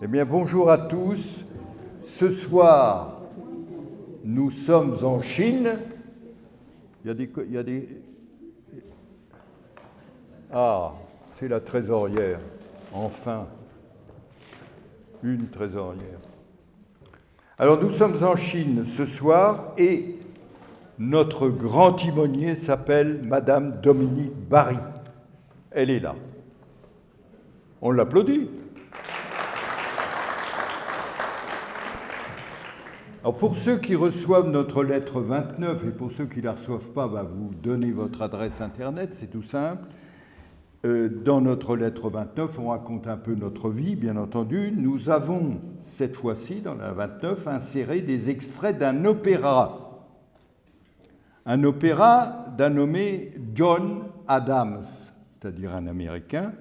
Eh bien, bonjour à tous. Ce soir, nous sommes en Chine. Il y a des... Ah, c'est la trésorière. Enfin, une trésorière. Alors, nous sommes en Chine ce soir et notre grand timonier s'appelle Madame Dominique Barry. Elle est là. On l'applaudit. Alors pour ceux qui reçoivent notre lettre 29 et pour ceux qui ne la reçoivent pas, vous donnez votre adresse internet, c'est tout simple. Dans notre lettre 29, on raconte un peu notre vie, bien entendu. Nous avons, cette fois-ci, dans la 29, inséré des extraits d'un opéra. Un opéra d'un nommé John Adams, c'est-à-dire un Américain.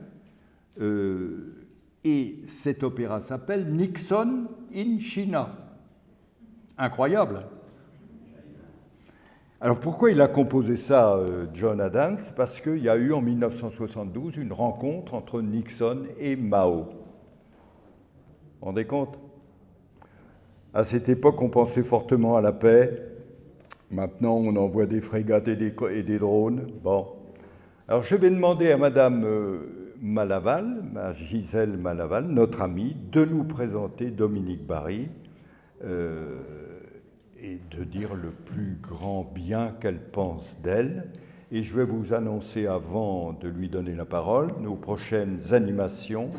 Et cet opéra s'appelle Nixon in China. Incroyable. Alors pourquoi il a composé ça, John Adams? Parce qu'il y a eu en 1972 une rencontre entre Nixon et Mao. Vous vous rendez compte? À cette époque, on pensait fortement à la paix. Maintenant, on envoie des frégates et des drones. Bon. Alors je vais demander à Madame Malaval, à Gisèle Malaval, notre amie, de nous présenter Dominique Barry. Et de dire le plus grand bien qu'elle pense d'elle. Et je vais vous annoncer, avant de lui donner la parole, nos prochaines animations.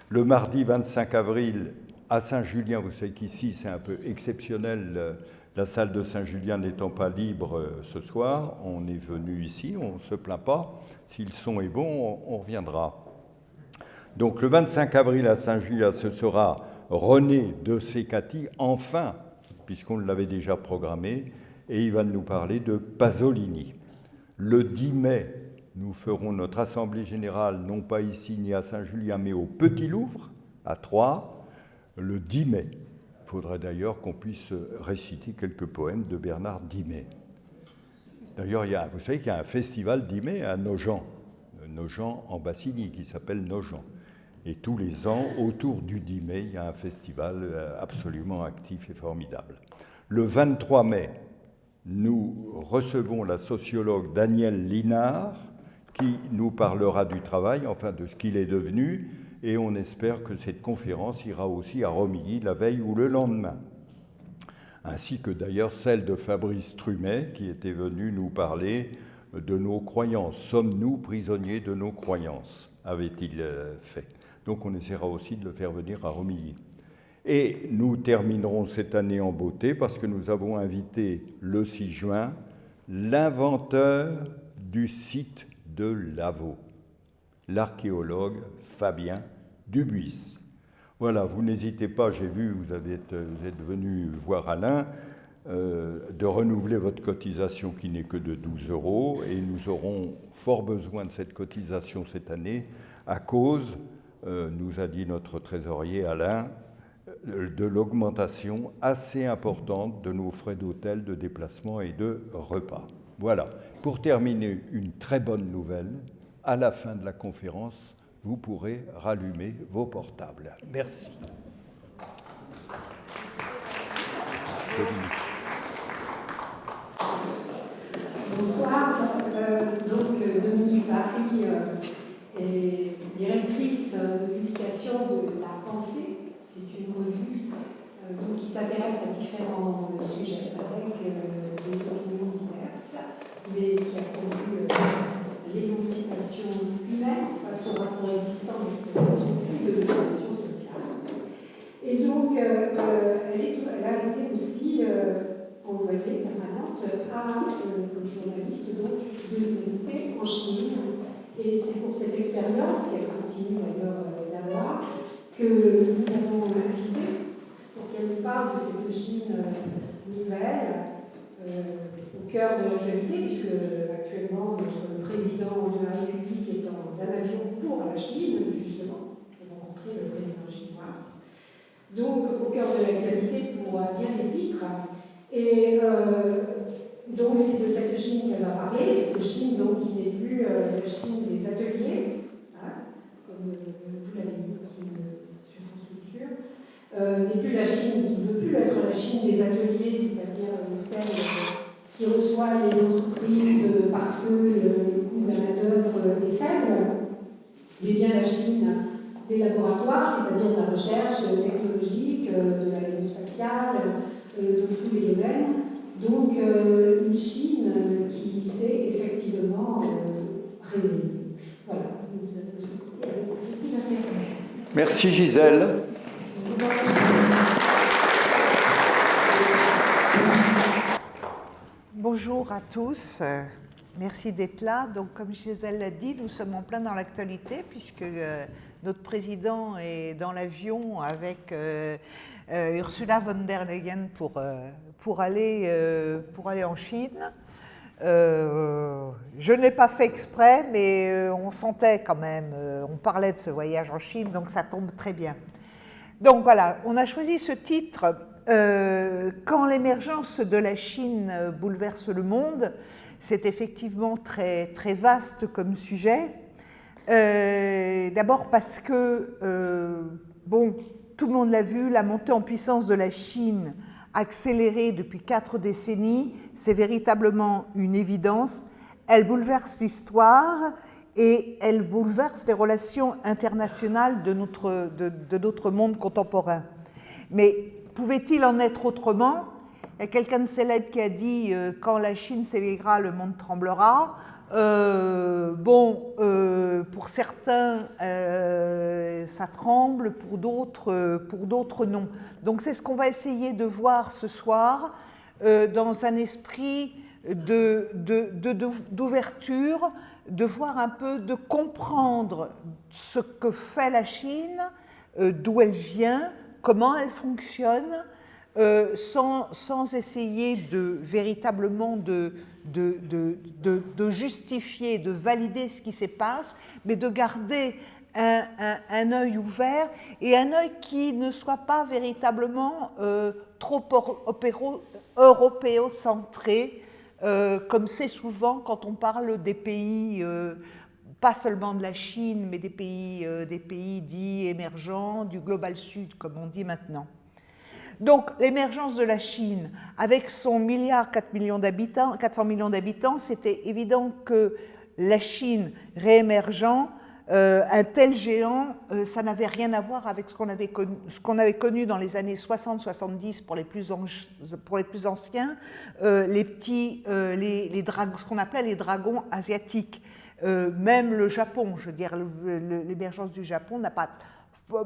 Le mardi 25 avril, à Saint-Julien, vous savez qu'ici c'est un peu exceptionnel, la salle de Saint-Julien n'étant pas libre ce soir, on est venu ici, on ne se plaint pas. Si le son est bon, on reviendra. Donc le 25 avril à Saint-Julien, ce sera René de Secati, enfin, puisqu'on l'avait déjà programmé, et il va nous parler de Pasolini. Le 10 mai, nous ferons notre assemblée générale, non pas ici ni à Saint-Julien, mais au Petit Louvre, à Troyes, le 10 mai. Il faudrait d'ailleurs qu'on puisse réciter quelques poèmes de Bernard Dimet. D'ailleurs, vous savez qu'il y a un festival Dimet à Nogent en Bassigny, qui s'appelle Nogent. Et tous les ans, autour du 10 mai, il y a un festival absolument actif et formidable. Le 23 mai, nous recevons la sociologue Danielle Linard, qui nous parlera du travail, enfin de ce qu'il est devenu, et on espère que cette conférence ira aussi à Romilly la veille ou le lendemain. Ainsi que d'ailleurs celle de Fabrice Trumet, qui était venu nous parler de nos croyances. Sommes-nous prisonniers de nos croyances, avait-il fait. Donc on essaiera aussi de le faire venir à Romilly. Et nous terminerons cette année en beauté parce que nous avons invité le 6 juin l'inventeur du site de Lavaux, l'archéologue Fabien Dubuis. Voilà, vous n'hésitez pas, j'ai vu, vous êtes venu voir Alain, de renouveler votre cotisation qui n'est que de 12 € et nous aurons fort besoin de cette cotisation cette année à cause, nous a dit notre trésorier Alain, de l'augmentation assez importante de nos frais d'hôtel, de déplacement et de repas. Voilà. Pour terminer, une très bonne nouvelle. À la fin de la conférence, vous pourrez rallumer vos portables. Merci. Bonsoir. Dominique Barry est directrice de publication de La Pensée. C'est une revue qui s'intéresse à différents sujets avec des opinions diverses, mais qui a conduit l'émancipation humaine face au rapport existant d'exploitation et de domination sociale. Et donc, elle a été aussi envoyée permanente comme journaliste de l'humanité en Chine. Et c'est pour cette expérience, qu'elle continue d'ailleurs d'avoir, que nous avons invité pour qu'elle nous parle de cette Chine nouvelle, au cœur de l'actualité, puisque actuellement notre président de la République est dans un avion pour la Chine, justement, pour rencontrer le président chinois. Donc, au cœur de l'actualité pour bien des titres. Et donc, c'est de cette Chine qu'elle va parler, cette Chine donc, qui n'est plus la Chine des ateliers, hein, comme vous l'avez dit sur France Culture, n'est plus la Chine, qui ne veut plus être la Chine des ateliers, c'est-à-dire celle qui reçoit les entreprises parce que le coût de la main-d'œuvre est faible, mais bien la Chine des laboratoires, c'est-à-dire de la recherche technologique, de l'aérospatiale, de tous les domaines. Donc une Chine qui s'est effectivement réveillée. Voilà, vous allez vous écouter avec beaucoup d'intérêt. Merci Gisèle. Bonjour à tous, merci d'être là. Donc, comme Gisèle l'a dit, nous sommes en plein dans l'actualité puisque notre président est dans l'avion avec Ursula von der Leyen pour aller en Chine. Je ne l'ai pas fait exprès, mais on sentait quand même, on parlait de ce voyage en Chine, donc ça tombe très bien. Donc voilà, on a choisi ce titre quand l'émergence de la Chine bouleverse le monde. C'est effectivement très, très vaste comme sujet. D'abord parce que, bon, tout le monde l'a vu, la montée en puissance de la Chine accélérée depuis 4 décennies, c'est véritablement une évidence. Elle bouleverse l'histoire et elle bouleverse les relations internationales de notre monde contemporain. Mais pouvait-il en être autrement? Il y a quelqu'un de célèbre qui a dit « Quand la Chine s'éveillera, le monde tremblera ». Pour certains, ça tremble, pour d'autres, non. Donc c'est ce qu'on va essayer de voir ce soir dans un esprit d'ouverture, de voir un peu, de comprendre ce que fait la Chine, d'où elle vient, comment elle fonctionne, sans essayer véritablement de justifier, de valider ce qui se passe, mais de garder un œil ouvert et un œil qui ne soit pas véritablement trop européocentré, comme c'est souvent quand on parle des pays, pas seulement de la Chine, mais des pays dits émergents, du Global Sud, comme on dit maintenant. Donc, l'émergence de la Chine, avec son 400 millions d'habitants, c'était évident que la Chine réémergeant, un tel géant, ça n'avait rien à voir avec ce qu'on avait connu dans les années 60-70 pour les plus anciens, ce qu'on appelait les dragons asiatiques. Même le Japon, je veux dire, l'émergence du Japon n'a pas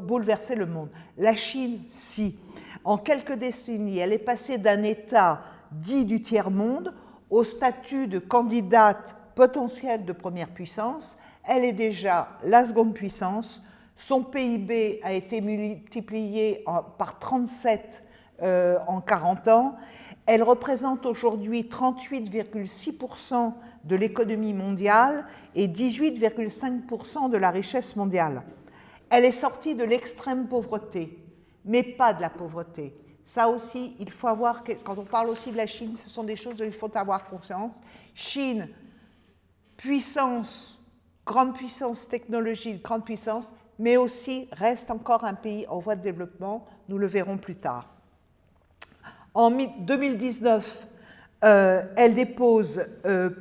bouleversé le monde. La Chine, si. En quelques décennies, elle est passée d'un État dit du tiers-monde au statut de candidate potentielle de première puissance. Elle est déjà la seconde puissance. Son PIB a été multiplié par 37 en 40 ans. Elle représente aujourd'hui 38,6% de l'économie mondiale et 18,5% de la richesse mondiale. Elle est sortie de l'extrême pauvreté, mais pas de la pauvreté. Ça aussi, il faut avoir, quand on parle aussi de la Chine, ce sont des choses dont il faut avoir conscience. Chine, puissance, grande puissance technologique, grande puissance, mais aussi reste encore un pays en voie de développement, nous le verrons plus tard. En 2019, elle dépose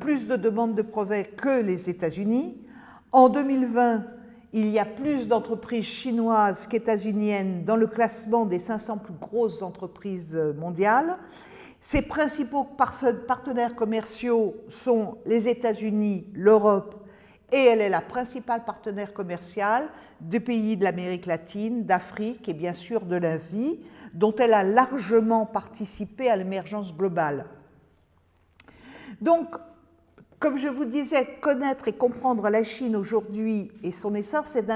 plus de demandes de brevets que les États-Unis. En 2020, il y a plus d'entreprises chinoises qu'états-uniennes dans le classement des 500 plus grosses entreprises mondiales. Ses principaux partenaires commerciaux sont les États-Unis, l'Europe, et elle est la principale partenaire commerciale des pays de l'Amérique latine, d'Afrique et bien sûr de l'Asie, dont elle a largement participé à l'émergence globale. Donc, comme je vous disais, connaître et comprendre la Chine aujourd'hui et son essor, c'est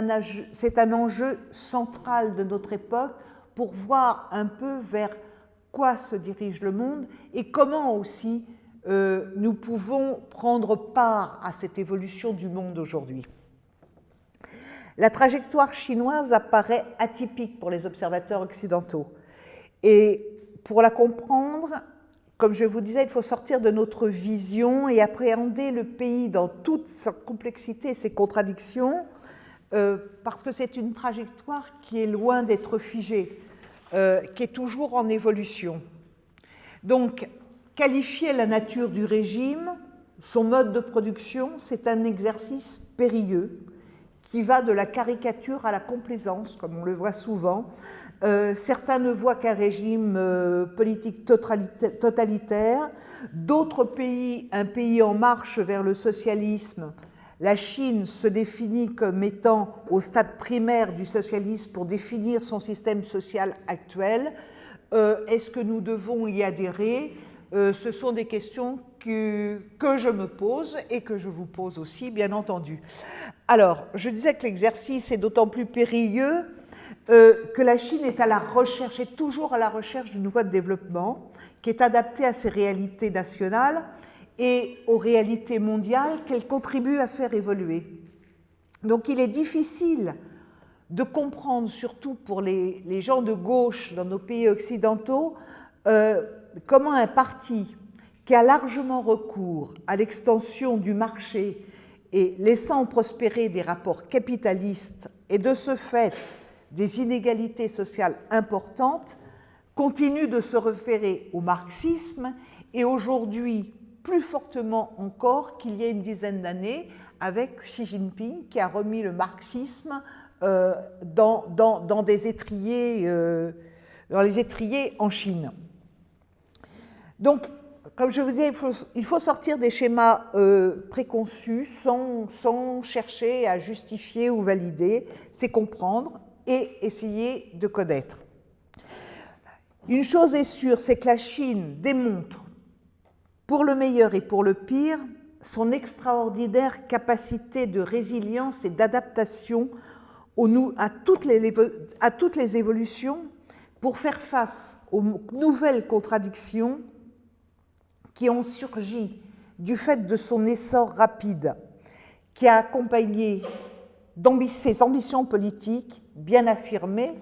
un enjeu central de notre époque pour voir un peu vers quoi se dirige le monde et comment aussi nous pouvons prendre part à cette évolution du monde aujourd'hui. La trajectoire chinoise apparaît atypique pour les observateurs occidentaux. Et pour la comprendre, comme je vous disais, il faut sortir de notre vision et appréhender le pays dans toute sa complexité et ses contradictions, parce que c'est une trajectoire qui est loin d'être figée. qui est toujours en évolution. Donc, qualifier la nature du régime, son mode de production, c'est un exercice périlleux qui va de la caricature à la complaisance, comme on le voit souvent. Certains ne voient qu'un régime politique totalitaire, d'autres pays, un pays en marche vers le socialisme. La Chine se définit comme étant au stade primaire du socialisme pour définir son système social actuel. Est-ce que nous devons y adhérer? Ce sont des questions que je me pose et que je vous pose aussi, bien entendu. Alors, je disais que l'exercice est d'autant plus périlleux que la Chine est à la recherche, est toujours à la recherche d'une voie de développement qui est adaptée à ses réalités nationales et aux réalités mondiales qu'elle contribue à faire évoluer. Donc il est difficile de comprendre, surtout pour les gens de gauche dans nos pays occidentaux, comment un parti qui a largement recours à l'extension du marché et laissant prospérer des rapports capitalistes et de ce fait des inégalités sociales importantes, continue de se référer au marxisme et aujourd'hui, plus fortement encore qu'il y a une dizaine d'années, avec Xi Jinping qui a remis le marxisme dans les étriers en Chine. Donc, comme je vous disais, il faut sortir des schémas préconçus sans chercher à justifier ou valider, c'est comprendre et essayer de connaître. Une chose est sûre, c'est que la Chine démontre, pour le meilleur et pour le pire, son extraordinaire capacité de résilience et d'adaptation à toutes les évolutions pour faire face aux nouvelles contradictions qui ont surgi du fait de son essor rapide, qui a accompagné ses ambitions politiques bien affirmées,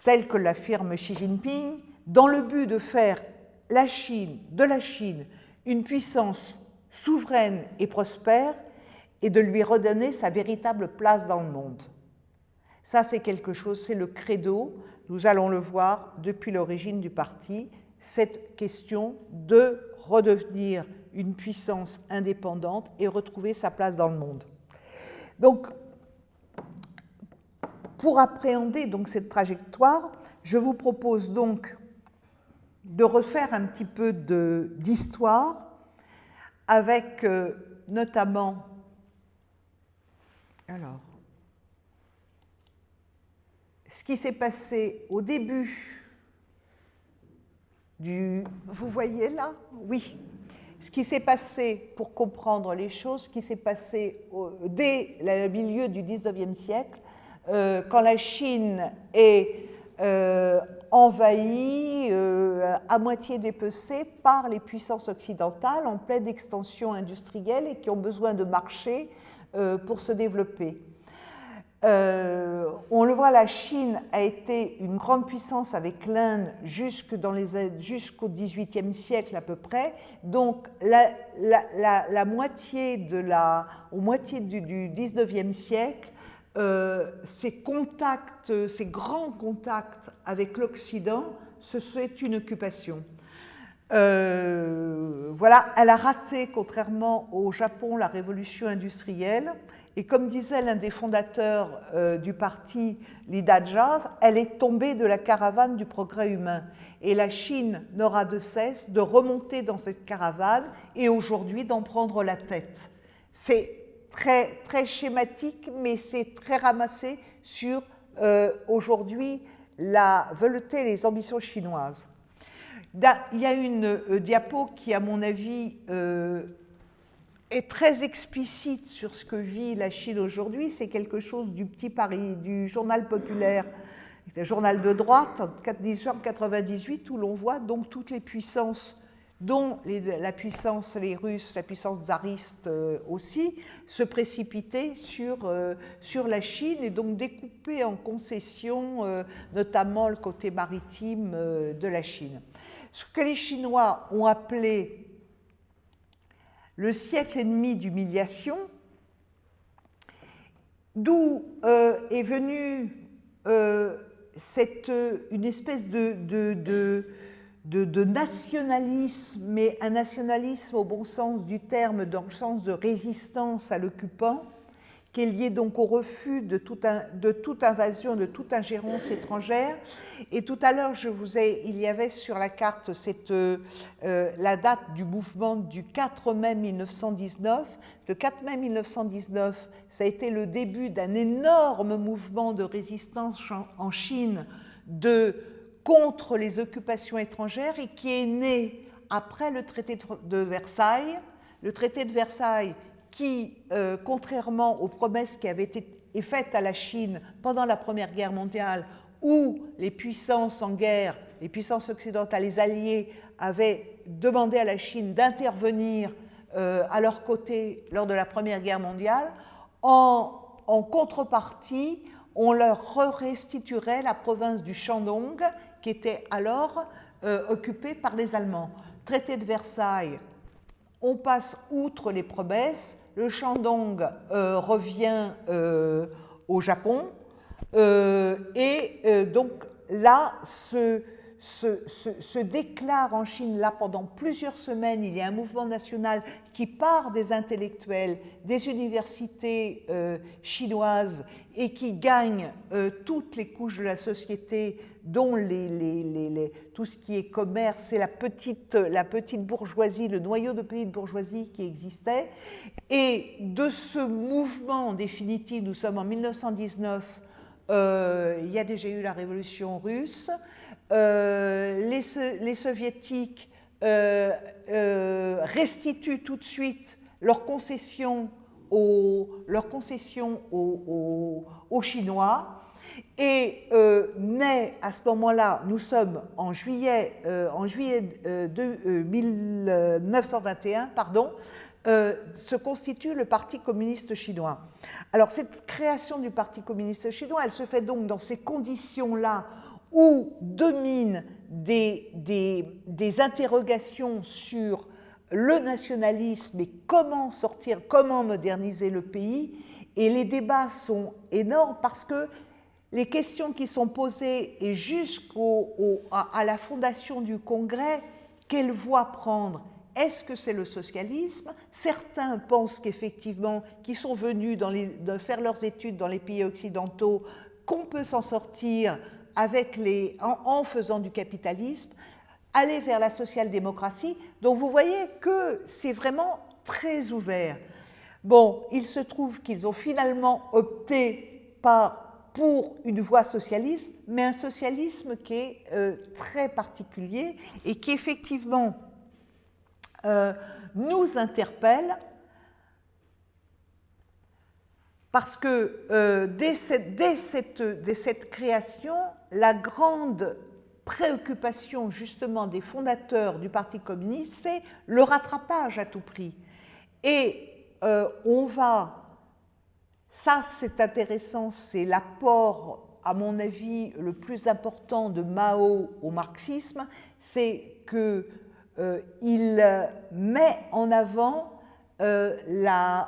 telles que l'affirme Xi Jinping, dans le but de faire de la Chine une puissance souveraine et prospère et de lui redonner sa véritable place dans le monde. Ça, c'est quelque chose, c'est le credo, nous allons le voir depuis l'origine du parti, cette question de redevenir une puissance indépendante et retrouver sa place dans le monde. Donc, pour appréhender donc cette trajectoire, je vous propose donc de refaire un petit peu d'histoire avec notamment, ce qui s'est passé au début vous voyez là? Oui. Ce qui s'est passé, pour comprendre les choses, ce qui s'est passé dès le milieu du XIXe siècle, quand la Chine est envahie, à moitié dépecée par les puissances occidentales en pleine extension industrielle et qui ont besoin de marchés pour se développer. On le voit, la Chine a été une grande puissance avec l'Inde jusqu'au XVIIIe siècle à peu près. Donc la moitié du XIXe siècle, ces grands contacts avec l'Occident, c'est une occupation. Voilà, elle a raté, contrairement au Japon, la révolution industrielle. Et comme disait l'un des fondateurs du parti, Li Dazhao, elle est tombée de la caravane du progrès humain. Et la Chine n'aura de cesse de remonter dans cette caravane et aujourd'hui d'en prendre la tête. C'est très, très schématique, mais c'est très ramassé sur aujourd'hui la volonté et les ambitions chinoises. Il y a une diapo qui, à mon avis, est très explicite sur ce que vit la Chine aujourd'hui. C'est quelque chose du petit Paris, du journal populaire, un journal de droite, en 1898, où l'on voit donc toutes les puissances, dont la puissance, les Russes, la puissance tsariste aussi, se précipiter sur la Chine et donc découper en concessions, notamment le côté maritime de la Chine. Ce que les Chinois ont appelé le siècle et demi d'humiliation, d'où est venue une espèce de nationalisme, mais un nationalisme au bon sens du terme, dans le sens de résistance à l'occupant, qui est lié donc au refus de toute invasion, de toute ingérence étrangère. Et tout à l'heure, il y avait sur la carte la date du mouvement du 4 mai 1919. Le 4 mai 1919, ça a été le début d'un énorme mouvement de résistance en Chine contre les occupations étrangères et qui est né après le traité de Versailles. Le traité de Versailles qui, contrairement aux promesses qui avaient été faites à la Chine pendant la Première Guerre mondiale, où les puissances en guerre, les puissances occidentales, les alliés, avaient demandé à la Chine d'intervenir à leur côté lors de la Première Guerre mondiale, en contrepartie, on leur restituerait la province du Shandong, qui était alors occupée par les Allemands. Traité de Versailles, on passe outre les promesses, le Shandong revient au Japon, et donc là, se déclare en Chine, là, pendant plusieurs semaines, il y a un mouvement national qui part des intellectuels, des universités chinoises, et qui gagne toutes les couches de la société, dont tout ce qui est commerce et la petite bourgeoisie, le noyau de petite bourgeoisie qui existait. Et de ce mouvement, en définitive, nous sommes en 1919, il y a déjà eu la révolution russe. Les soviétiques restituent tout de suite leurs concessions aux Chinois, et naît à ce moment-là, nous sommes en juillet 1921, se constitue le Parti communiste chinois. Alors cette création du Parti communiste chinois, elle se fait donc dans ces conditions-là où dominent des interrogations sur le nationalisme et comment moderniser le pays. Et les débats sont énormes parce que les questions qui sont posées et jusqu'à la fondation du Congrès, quelle voie prendre? Est-ce que c'est le socialisme? Certains pensent qu'effectivement, qui sont venus de faire leurs études dans les pays occidentaux, qu'on peut s'en sortir en faisant du capitalisme, aller vers la social-démocratie. Donc vous voyez que c'est vraiment très ouvert. Bon, il se trouve qu'ils ont finalement opté pour une voie socialiste, mais un socialisme qui est très particulier et qui effectivement nous interpelle, parce que dès cette création, la grande préoccupation justement des fondateurs du Parti communiste, c'est le rattrapage à tout prix. Et ça c'est intéressant, c'est l'apport, à mon avis, le plus important de Mao au marxisme, c'est qu'il met en avant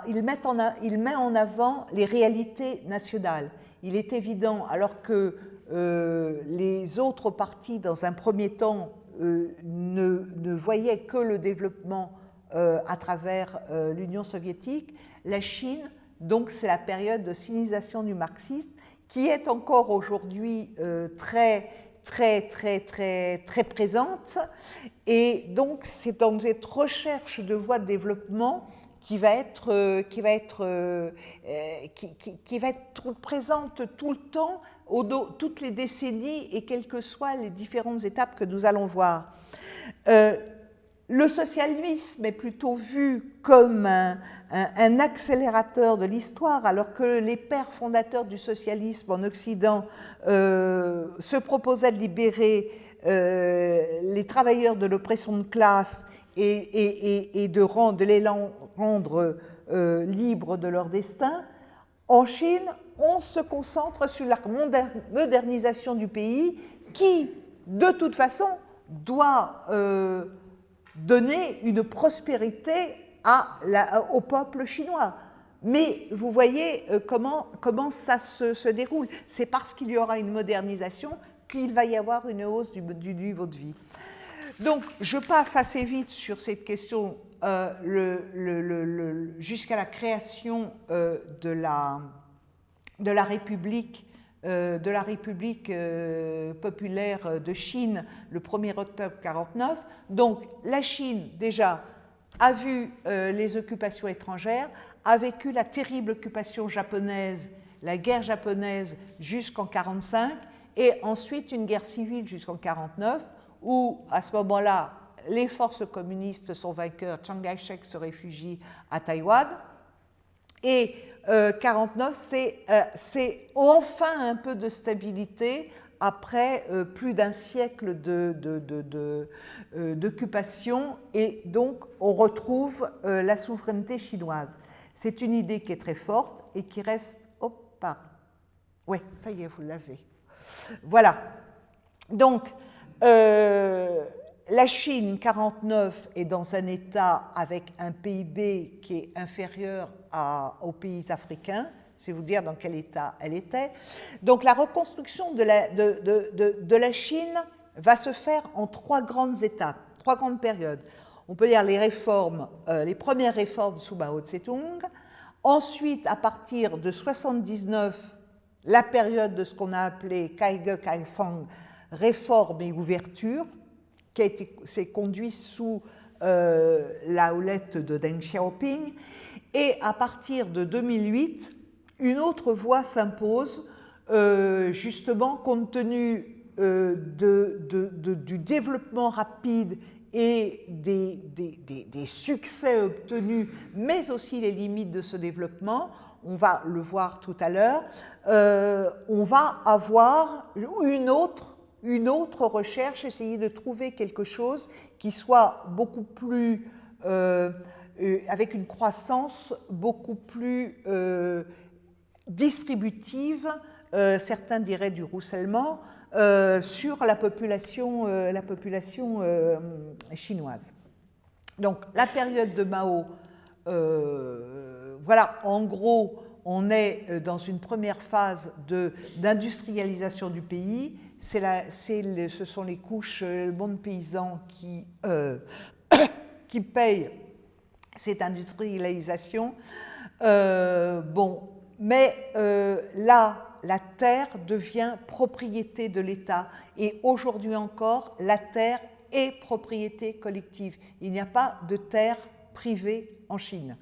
il met en avant les réalités nationales. Il est évident, alors que les autres partis, dans un premier temps, ne voyaient que le développement à travers l'Union soviétique, la Chine, donc c'est la période de sinisation du marxisme, qui est encore aujourd'hui très présente. Et donc c'est dans cette recherche de voies de développement qui va être présente tout le temps, toutes les décennies, et quelles que soient les différentes étapes que nous allons voir. Le socialisme est plutôt vu comme un accélérateur de l'histoire, alors que les pères fondateurs du socialisme en Occident se proposaient de libérer les travailleurs de l'oppression de classe et de les rendre libres de leur destin. En Chine, on se concentre sur la modernisation du pays qui, de toute façon, doit donner une prospérité au peuple chinois. Mais vous voyez comment ça se déroule. C'est parce qu'il y aura une modernisation qu'il va y avoir une hausse du niveau de vie. Donc, je passe assez vite sur cette question jusqu'à la création de la République populaire de Chine le 1er octobre 1949. Donc, la Chine, déjà, a vu les occupations étrangères, a vécu la terrible occupation japonaise, la guerre japonaise jusqu'en 1945, et ensuite une guerre civile jusqu'en 1949, où, à ce moment-là, les forces communistes sont vainqueurs, Chiang Kai-shek se réfugie à Taïwan, et 1949, c'est enfin un peu de stabilité après plus d'un siècle d'occupation, et donc on retrouve la souveraineté chinoise. C'est une idée qui est très forte et qui reste... Hop, pardon. Oui, ça y est, vous l'avez. Voilà. Donc, la Chine, 1949, est dans un état avec un PIB qui est inférieur aux pays africains, c'est vous dire dans quel état elle était. Donc la reconstruction de la Chine va se faire en 3 grandes étapes, 3 grandes périodes. On peut dire les réformes, les premières réformes sous Mao Tse-tung. Ensuite, à partir de 1979, la période de ce qu'on a appelé Kaige Kaifang, réforme et ouverture, qui s'est conduit sous la houlette de Deng Xiaoping. Et à partir de 2008, une autre voie s'impose, justement compte tenu du développement rapide et des succès obtenus, mais aussi les limites de ce développement. On va le voir tout à l'heure. On va avoir une autre recherche, essayer de trouver quelque chose qui soit beaucoup plus, avec une croissance beaucoup plus distributive, certains diraient du ruissellement, sur la population chinoise. Donc la période de Mao, voilà, en gros, on est dans une première phase d'industrialisation du pays. Ce sont les couches, le monde paysan qui payent cette industrialisation. Mais là, la terre devient propriété de l'État. Et aujourd'hui encore, la terre est propriété collective. Il n'y a pas de terre privée en Chine.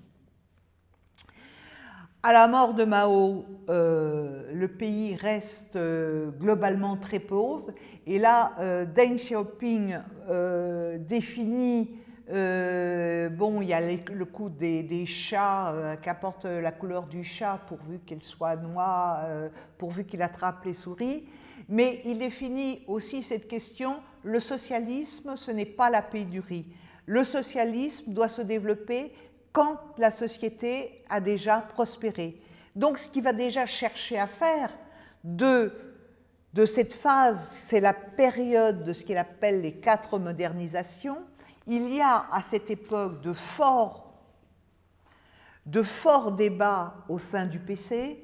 À la mort de Mao, le pays reste globalement très pauvre. Et là, Deng Xiaoping définit, il y a le coup des chats, qu'importe la couleur du chat, pourvu qu'elle soit noire, pourvu qu'il attrape les souris. Mais il définit aussi cette question, le socialisme, ce n'est pas la paix du riz. Le socialisme doit se développer quand la société a déjà prospéré. Donc, ce qu'il va déjà chercher à faire de cette phase, c'est la période de ce qu'il appelle les 4 modernisations. Il y a à cette époque de forts débats au sein du PC,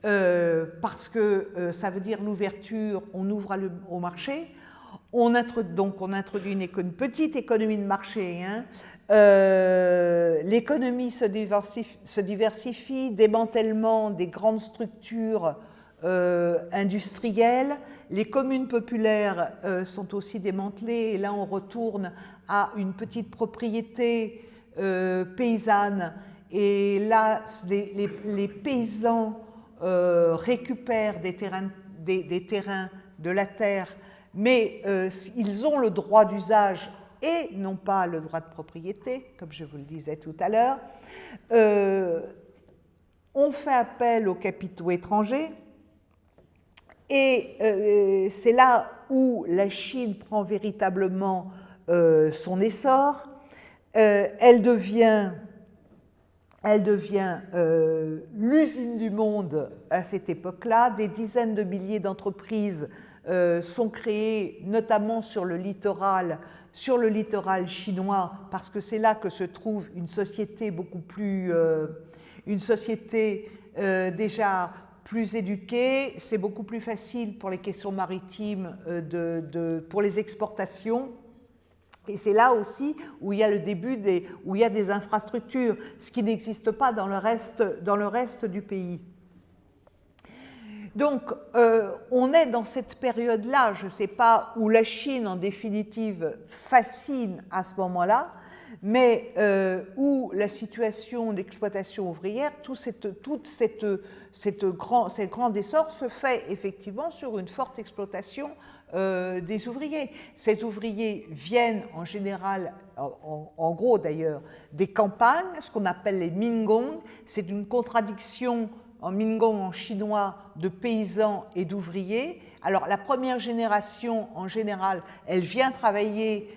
parce que ça veut dire l'ouverture, on ouvre au marché. On introduit une petite économie de marché. L'économie se diversifie, démantèlement des grandes structures industrielles. Les communes populaires sont aussi démantelées. Et là, on retourne à une petite propriété paysanne. Et là, les paysans récupèrent des terrains de la terre, mais ils ont le droit d'usage et non pas le droit de propriété, comme je vous le disais tout à l'heure. On fait appel aux capitaux étrangers, et c'est là où la Chine prend véritablement son essor. Elle devient l'usine du monde à cette époque-là. Des dizaines de milliers d'entreprises sont créées, notamment sur le littoral chinois, parce que c'est là que se trouve une société beaucoup plus une société déjà plus éduquée, c'est beaucoup plus facile pour les questions maritimes, pour les exportations. Et c'est là aussi où il y a le début où il y a des infrastructures, ce qui n'existe pas dans le reste du pays. Donc, on est dans cette période-là, je ne sais pas, où la Chine, en définitive, fascine à ce moment-là, mais où la situation d'exploitation ouvrière, ce grand essor se fait effectivement sur une forte exploitation des ouvriers. Ces ouvriers viennent en général, en gros d'ailleurs, des campagnes, ce qu'on appelle les Minggong. C'est une contradiction en Minggong en chinois de paysans et d'ouvriers. Alors la première génération, en général, elle vient travailler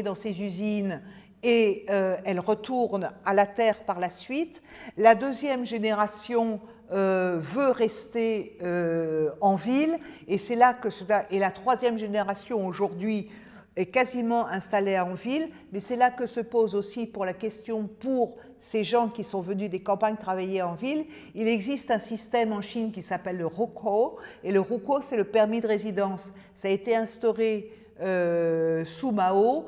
dans ces usines et elle retourne à la terre par la suite. La deuxième génération veut rester en ville, et c'est là que et la troisième génération aujourd'hui est quasiment installée en ville, mais c'est là que se pose aussi pour la question pour ces gens qui sont venus des campagnes travailler en ville. Il existe un système en Chine qui s'appelle le Rukou, et le Rukou, c'est le permis de résidence. Ça a été instauré sous Mao.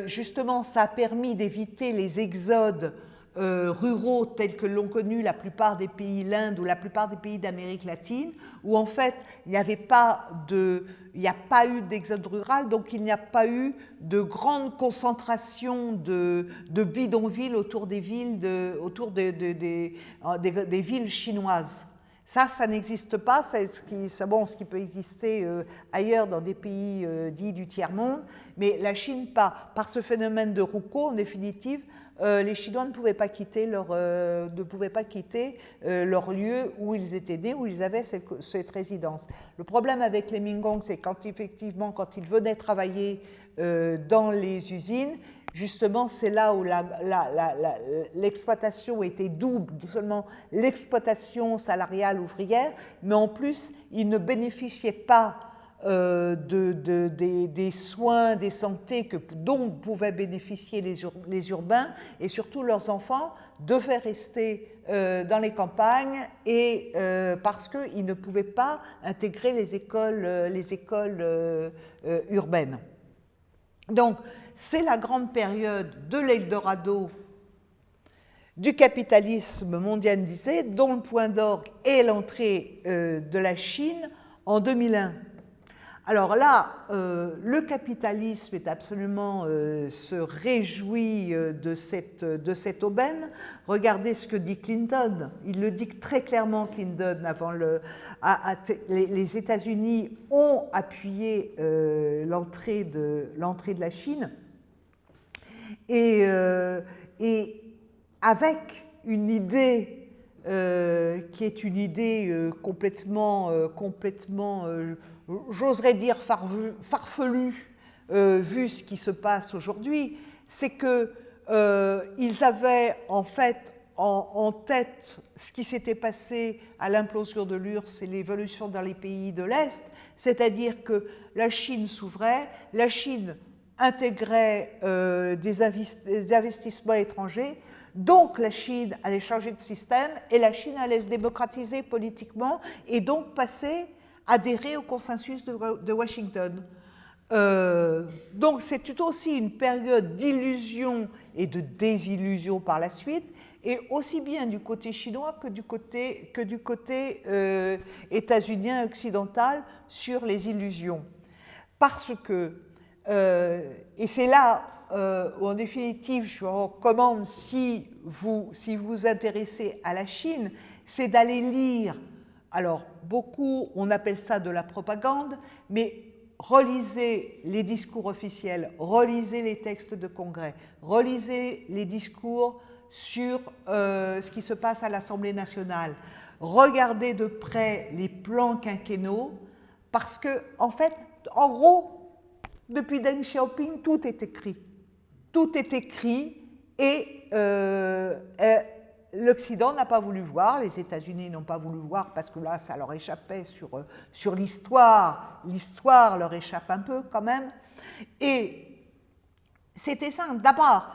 Justement, ça a permis d'éviter les exodes ruraux tels que l'ont connu la plupart des pays, l'Inde ou la plupart des pays d'Amérique latine, où en fait il n'y a pas eu d'exode rural, donc il n'y a pas eu de grande concentration de bidonvilles autour des villes, des villes chinoises. Ça n'existe pas, ce qui peut exister ailleurs dans des pays dits du tiers-monde, mais la Chine, par ce phénomène de Rukou, en définitive, les Chinois ne pouvaient pas quitter leur lieu où ils étaient nés, où ils avaient cette résidence. Le problème avec les Minggong, c'est quand ils venaient travailler dans les usines, justement, c'est là où l'exploitation était double, non seulement l'exploitation salariale ouvrière, mais en plus, ils ne bénéficiaient pas des soins, des santé dont pouvaient bénéficier les urbains, et surtout leurs enfants devaient rester dans les campagnes et parce qu'ils ne pouvaient pas intégrer les écoles urbaines. Donc, c'est la grande période de l'Eldorado du capitalisme mondialisé, dont le point d'orgue est l'entrée de la Chine en 2001. Alors là, le capitalisme est absolument se réjouit de cette aubaine. Regardez ce que dit Clinton. Il le dit très clairement, Clinton, avant les États-Unis ont appuyé l'entrée de la Chine, et avec une idée qui est une idée complètement j'oserais dire farfelu, vu ce qui se passe aujourd'hui, c'est qu'ils avaient en fait en tête ce qui s'était passé à l'implosion de l'URSS et l'évolution dans les pays de l'Est, c'est-à-dire que la Chine s'ouvrait, la Chine intégrait des investissements étrangers, donc la Chine allait changer de système et la Chine allait se démocratiser politiquement et donc passer adhérer au consensus de Washington. Donc c'est aussi une période d'illusion et de désillusion par la suite, et aussi bien du côté chinois que du côté états-unien occidental sur les illusions. Parce que, et c'est là où en définitive je vous recommande, si vous intéressez à la Chine, c'est d'aller lire. Alors, beaucoup, on appelle ça de la propagande, mais relisez les discours officiels, relisez les textes de congrès, relisez les discours sur ce qui se passe à l'Assemblée nationale, regardez de près les plans quinquennaux, parce que, en fait, en gros, depuis Deng Xiaoping, tout est écrit. Tout est écrit et l'Occident n'a pas voulu voir, les États-Unis n'ont pas voulu voir parce que là, ça leur échappait sur l'histoire. L'histoire leur échappe un peu quand même. Et c'était simple. D'abord,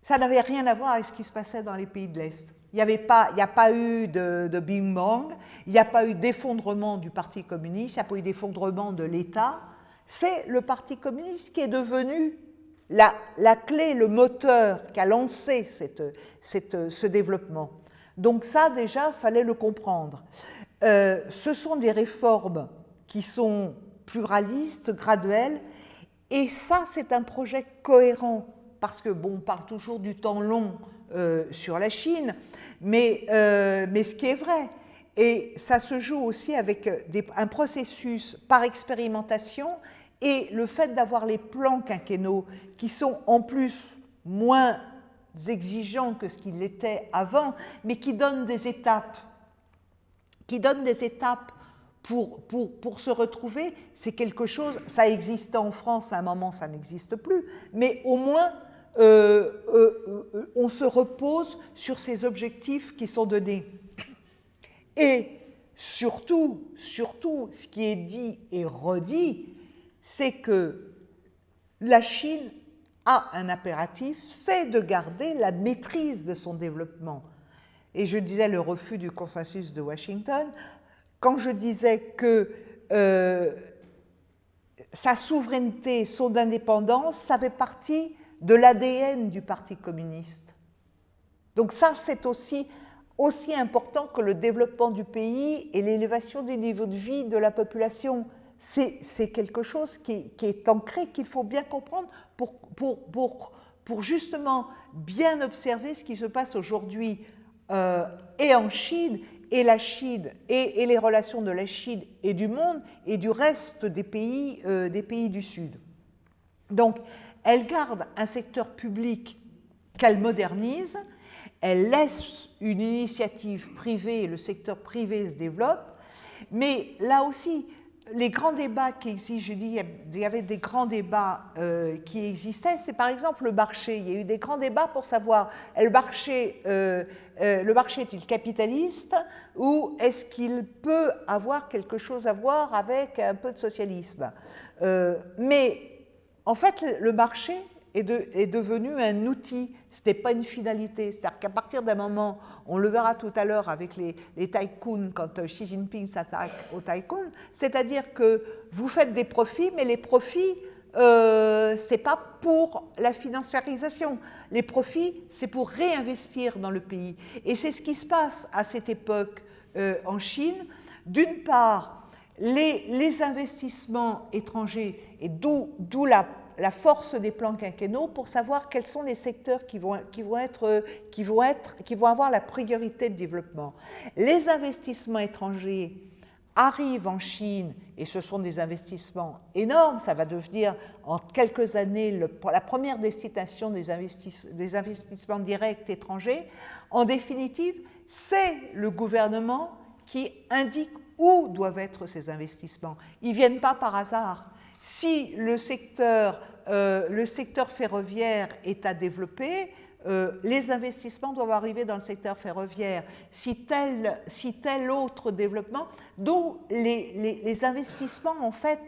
ça n'avait rien à voir avec ce qui se passait dans les pays de l'Est. Il n'y a pas eu de Big Bang, il n'y a pas eu d'effondrement du Parti communiste, il n'y a pas eu d'effondrement de l'État. C'est le Parti communiste qui est devenu la clé, le moteur qui a lancé ce développement. Donc ça, déjà, il fallait le comprendre. Ce sont des réformes qui sont pluralistes, graduelles, et ça, c'est un projet cohérent, parce que, bon, on parle toujours du temps long sur la Chine, mais ce qui est vrai, et ça se joue aussi avec un processus par expérimentation, et le fait d'avoir les plans quinquennaux qui sont en plus moins exigeants que ce qu'ils l'étaient avant, mais qui donnent des étapes, pour se retrouver, c'est quelque chose, ça existait en France à un moment, ça n'existe plus, mais au moins on se repose sur ces objectifs qui sont donnés. Et surtout, ce qui est dit et redit, c'est que la Chine a un impératif, c'est de garder la maîtrise de son développement. Et je disais le refus du consensus de Washington, quand je disais que sa souveraineté, son indépendance, ça fait partie de l'ADN du Parti communiste. Donc ça, c'est aussi important que le développement du pays et l'élévation du niveau de vie de la population. C'est quelque chose qui est ancré, qu'il faut bien comprendre pour justement bien observer ce qui se passe aujourd'hui et en Chine, et la Chine, et les relations de la Chine et du monde, et du reste des pays du Sud. Donc, elle garde un secteur public qu'elle modernise, elle laisse une initiative privée, le secteur privé se développe, mais là aussi, les grands débats qui existent, je dis, il y avait des grands débats qui existaient, c'est par exemple le marché. Il y a eu des grands débats pour savoir, le marché est-il capitaliste ou est-ce qu'il peut avoir quelque chose à voir avec un peu de socialisme. Mais en fait, le marché est devenu un outil, ce n'était pas une finalité. C'est-à-dire qu'à partir d'un moment, on le verra tout à l'heure avec les tycoons, quand Xi Jinping s'attaque aux tycoons, c'est-à-dire que vous faites des profits, mais les profits, ce n'est pas pour la financiarisation. Les profits, c'est pour réinvestir dans le pays. Et c'est ce qui se passe à cette époque en Chine. D'une part, les investissements étrangers, et d'où la force des plans quinquennaux pour savoir quels sont les secteurs qui vont avoir la priorité de développement. Les investissements étrangers arrivent en Chine et ce sont des investissements énormes. Ça va devenir en quelques années la première destination des investissements directs étrangers. En définitive, c'est le gouvernement qui indique où doivent être ces investissements. Ils ne viennent pas par hasard. Si le secteur ferroviaire est à développer, les investissements doivent arriver dans le secteur ferroviaire. Si tel autre développement, d'où les investissements, en fait,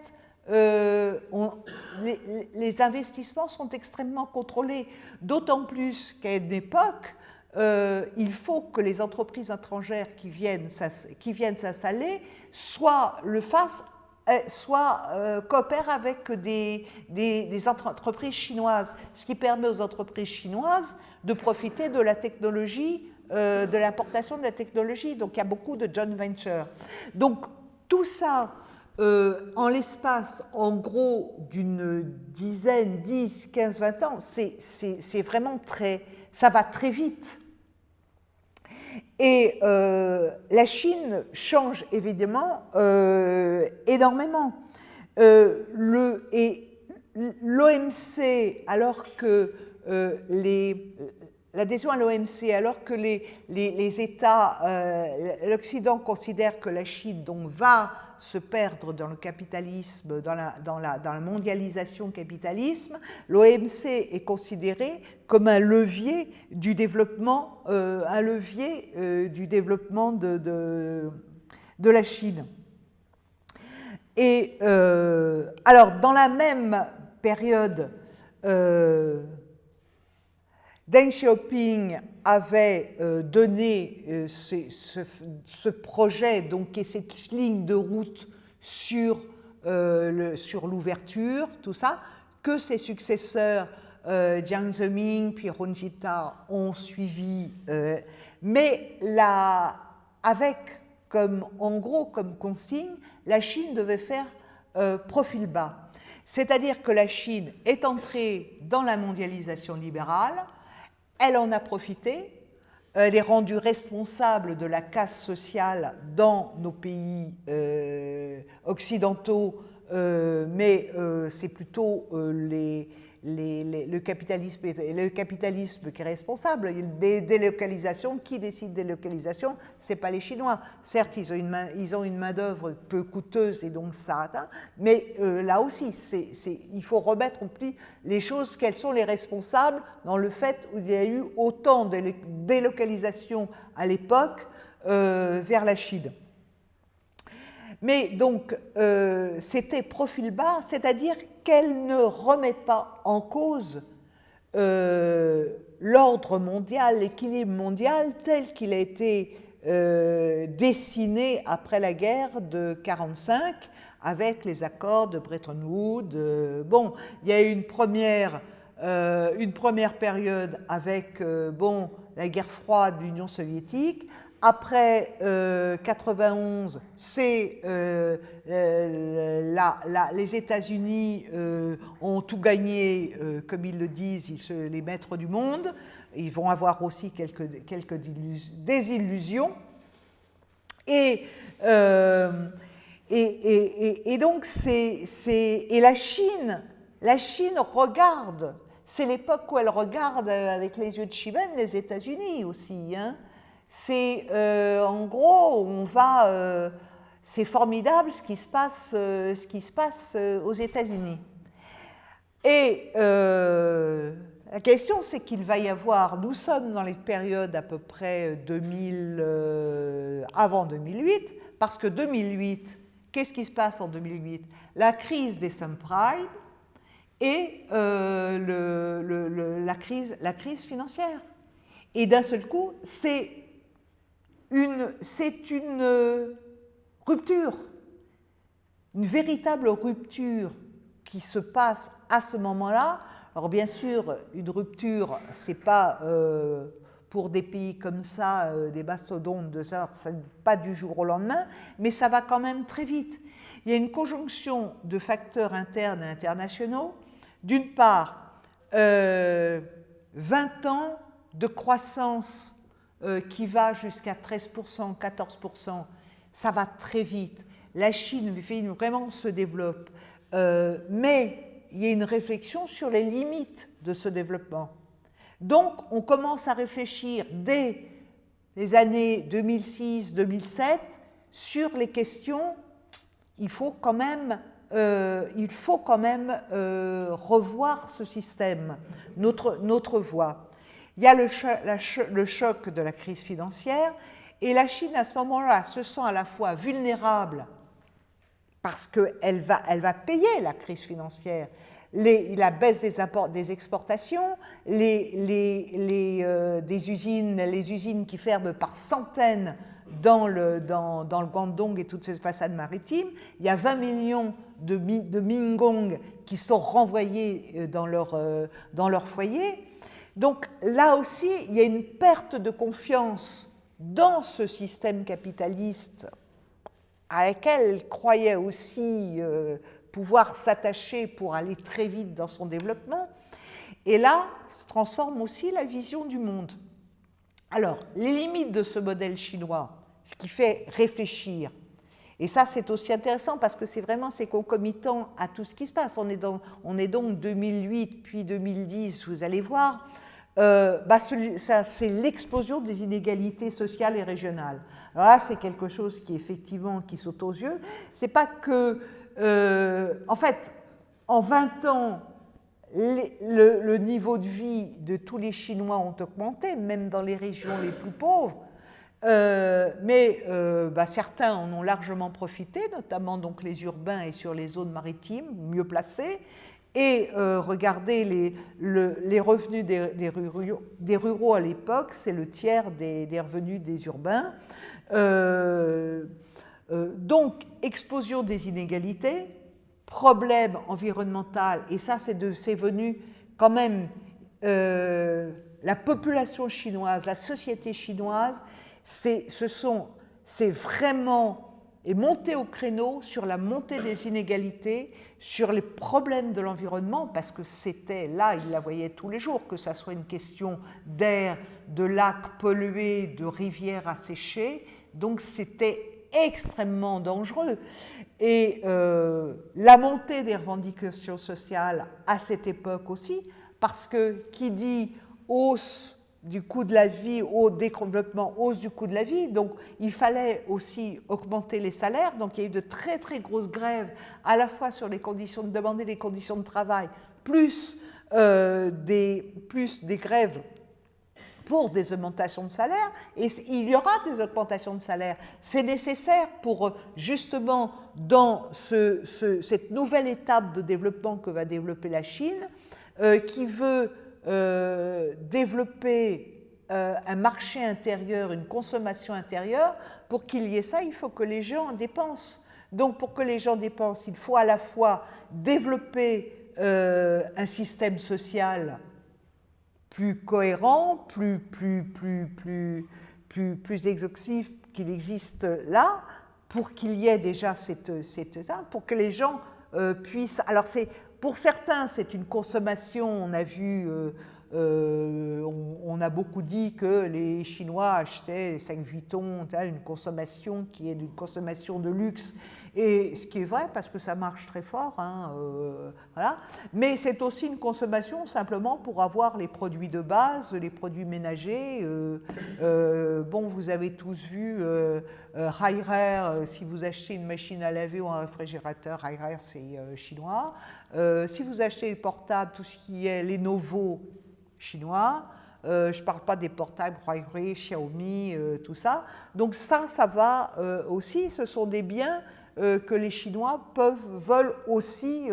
les investissements sont extrêmement contrôlés, d'autant plus qu'à une époque, il faut que les entreprises étrangères qui viennent s'installer soit coopèrent avec des entreprises chinoises, ce qui permet aux entreprises chinoises de profiter de la technologie, de l'importation de la technologie. Donc il y a beaucoup de joint ventures. Donc tout ça, en l'espace, en gros, d'une dizaine, 10, 15, 20 ans, c'est vraiment ça va très vite. Et la Chine change évidemment énormément. L'OMC, alors que l'adhésion à l'OMC, alors que les États, l'Occident considère que la Chine donc va se perdre dans le capitalisme, dans la mondialisation capitalisme, l'OMC est considéré comme un levier du développement, de la Chine. Et alors, dans la même période, Deng Xiaoping avait donné ce projet, donc, et cette ligne de route sur l'ouverture, tout ça, que ses successeurs, Jiang Zemin puis Hu Jintao, ont suivi, mais avec en gros comme consigne, la Chine devait faire profil bas. C'est-à-dire que la Chine est entrée dans la mondialisation libérale, elle en a profité, elle est rendue responsable de la casse sociale dans nos pays occidentaux, mais c'est plutôt le capitalisme qui est responsable. Des délocalisations, qui décide des délocalisations? Ce n'est pas les Chinois. Certes, ils ont une main-d'œuvre peu coûteuse et donc ça atteint, mais là aussi, il faut remettre au pli les choses, quels sont les responsables dans le fait où il y a eu autant de délocalisations à l'époque vers la Chine. Mais donc, c'était profil bas, c'est-à-dire qu'elle ne remet pas en cause l'ordre mondial, l'équilibre mondial tel qu'il a été dessiné après la guerre de 1945, avec les accords de Bretton Woods. Bon, il y a eu une première période avec la guerre froide de l'Union soviétique. Après 91, c'est les États-Unis ont tout gagné, comme ils le disent, les maîtres du monde. Ils vont avoir aussi quelques désillusions. Et donc, et la Chine regarde, c'est l'époque où elle regarde avec les yeux de Chimène les États-Unis aussi, hein. C'est en gros, c'est formidable ce qui se passe aux États-Unis. Et la question, c'est qu'il va y avoir, nous sommes dans les périodes à peu près avant 2008, parce que 2008, qu'est-ce qui se passe en 2008? La crise des subprimes et la crise financière. Et d'un seul coup, c'est une rupture, une véritable rupture qui se passe à ce moment-là. Alors bien sûr, une rupture, c'est pas pour des pays comme ça, des mastodontes de ça, pas du jour au lendemain, mais ça va quand même très vite. Il y a une conjonction de facteurs internes et internationaux. D'une part, 20 ans de croissance qui va jusqu'à 13%, 14%, ça va très vite. La Chine vraiment se développe, mais il y a une réflexion sur les limites de ce développement. Donc, on commence à réfléchir dès les années 2006-2007 sur les questions, il faut quand même revoir ce système, notre voie. Il y a le choc de la crise financière, et la Chine, à ce moment-là, se sent à la fois vulnérable parce qu'elle va payer la crise financière, la baisse des exportations, les usines qui ferment par centaines dans le Guangdong et toutes ces façades maritimes. Il y a 20 millions de Mingong qui sont renvoyés dans leur foyer. Donc là aussi, il y a une perte de confiance dans ce système capitaliste à laquelle elle croyait aussi pouvoir s'attacher pour aller très vite dans son développement. Et là, se transforme aussi la vision du monde. Alors, les limites de ce modèle chinois, ce qui fait réfléchir, et ça c'est aussi intéressant parce que c'est concomitant à tout ce qui se passe. On est donc 2008 puis 2010, vous allez voir, c'est l'explosion des inégalités sociales et régionales. Alors là, c'est quelque chose qui effectivement qui saute aux yeux. C'est pas que, en fait, en 20 ans, le niveau de vie de tous les Chinois ont augmenté, même dans les régions les plus pauvres. Mais certains en ont largement profité, notamment donc les urbains et sur les zones maritimes mieux placées. Et regardez les revenus des ruraux à l'époque, c'est le tiers des revenus des urbains. Donc, explosion des inégalités, problème environnemental, et ça c'est venu quand même, la population chinoise, la société chinoise, c'est vraiment est monté au créneau sur la montée des inégalités, sur les problèmes de l'environnement, parce que c'était là, ils la voyaient tous les jours, que ça soit une question d'air, de lacs pollués, de rivières asséchées, donc c'était extrêmement dangereux. Et la montée des revendications sociales à cette époque aussi, parce que qui dit hausse du coût de la vie, au développement, hausse du coût de la vie, donc il fallait aussi augmenter les salaires, donc il y a eu de très très grosses grèves, à la fois sur les conditions de demander les conditions de travail, plus des grèves pour des augmentations de salaire, et il y aura des augmentations de salaire. C'est nécessaire pour justement, dans cette nouvelle étape de développement que va développer la Chine, qui veut développer un marché intérieur, une consommation intérieure. Pour qu'il y ait ça, il faut que les gens dépensent. Donc pour que les gens dépensent, il faut à la fois développer un système social plus cohérent, plus exhaustif qu'il existe là, pour qu'il y ait déjà pour que les gens puissent... Alors pour certains, c'est une consommation, on a vu, on a beaucoup dit que les Chinois achetaient les 5 Vuitton, une consommation qui est une consommation de luxe, et ce qui est vrai parce que ça marche très fort, voilà. Mais c'est aussi une consommation simplement pour avoir les produits de base, les produits ménagers. Bon, vous avez tous vu Haier, si vous achetez une machine à laver ou un réfrigérateur, Haier c'est chinois. Si vous achetez les portables, tout ce qui est Lenovo, chinois. Je ne parle pas des portables Huawei, Xiaomi, tout ça. Donc ça va aussi, ce sont des biens que les Chinois veulent aussi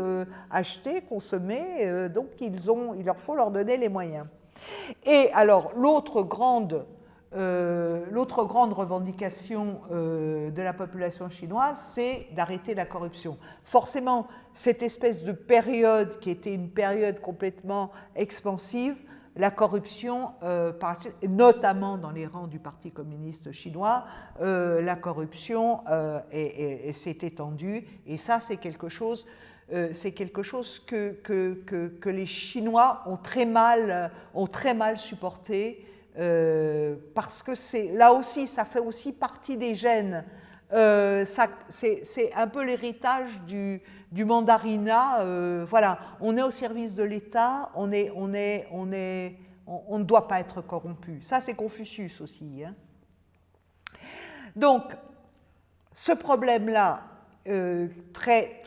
acheter, consommer, donc il leur faut leur donner les moyens. Et alors, l'autre grande revendication de la population chinoise, c'est d'arrêter la corruption. Forcément, cette espèce de période qui était une période complètement expansive, la corruption, notamment dans les rangs du Parti communiste chinois, la corruption s'est étendue, et ça c'est quelque chose que les Chinois ont très mal supporté, parce que là aussi, ça fait aussi partie des gènes. C'est un peu l'héritage du mandarinat. Voilà, on est au service de l'État, on ne doit pas être corrompu. Ça, c'est Confucius aussi. Donc, ce problème-là, très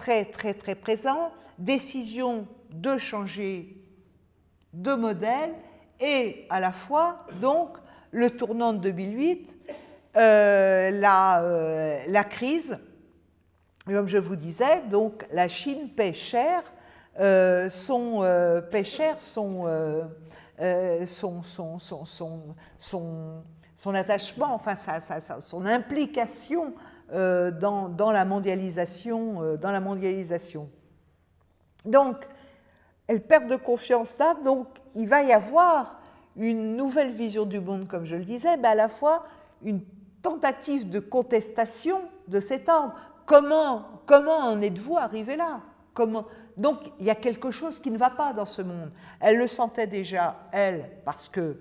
présent, décision de changer de modèle, et à la fois, donc, le tournant de 2008, la crise, comme je vous disais, donc la Chine paie cher son attachement, enfin son implication dans la mondialisation. Donc, elle perd de confiance là, donc il va y avoir une nouvelle vision du monde, comme je le disais, mais à la fois une tentative de contestation de cet ordre. Comment en êtes-vous arrivé là? Donc, il y a quelque chose qui ne va pas dans ce monde. Elle le sentait déjà, elle, parce que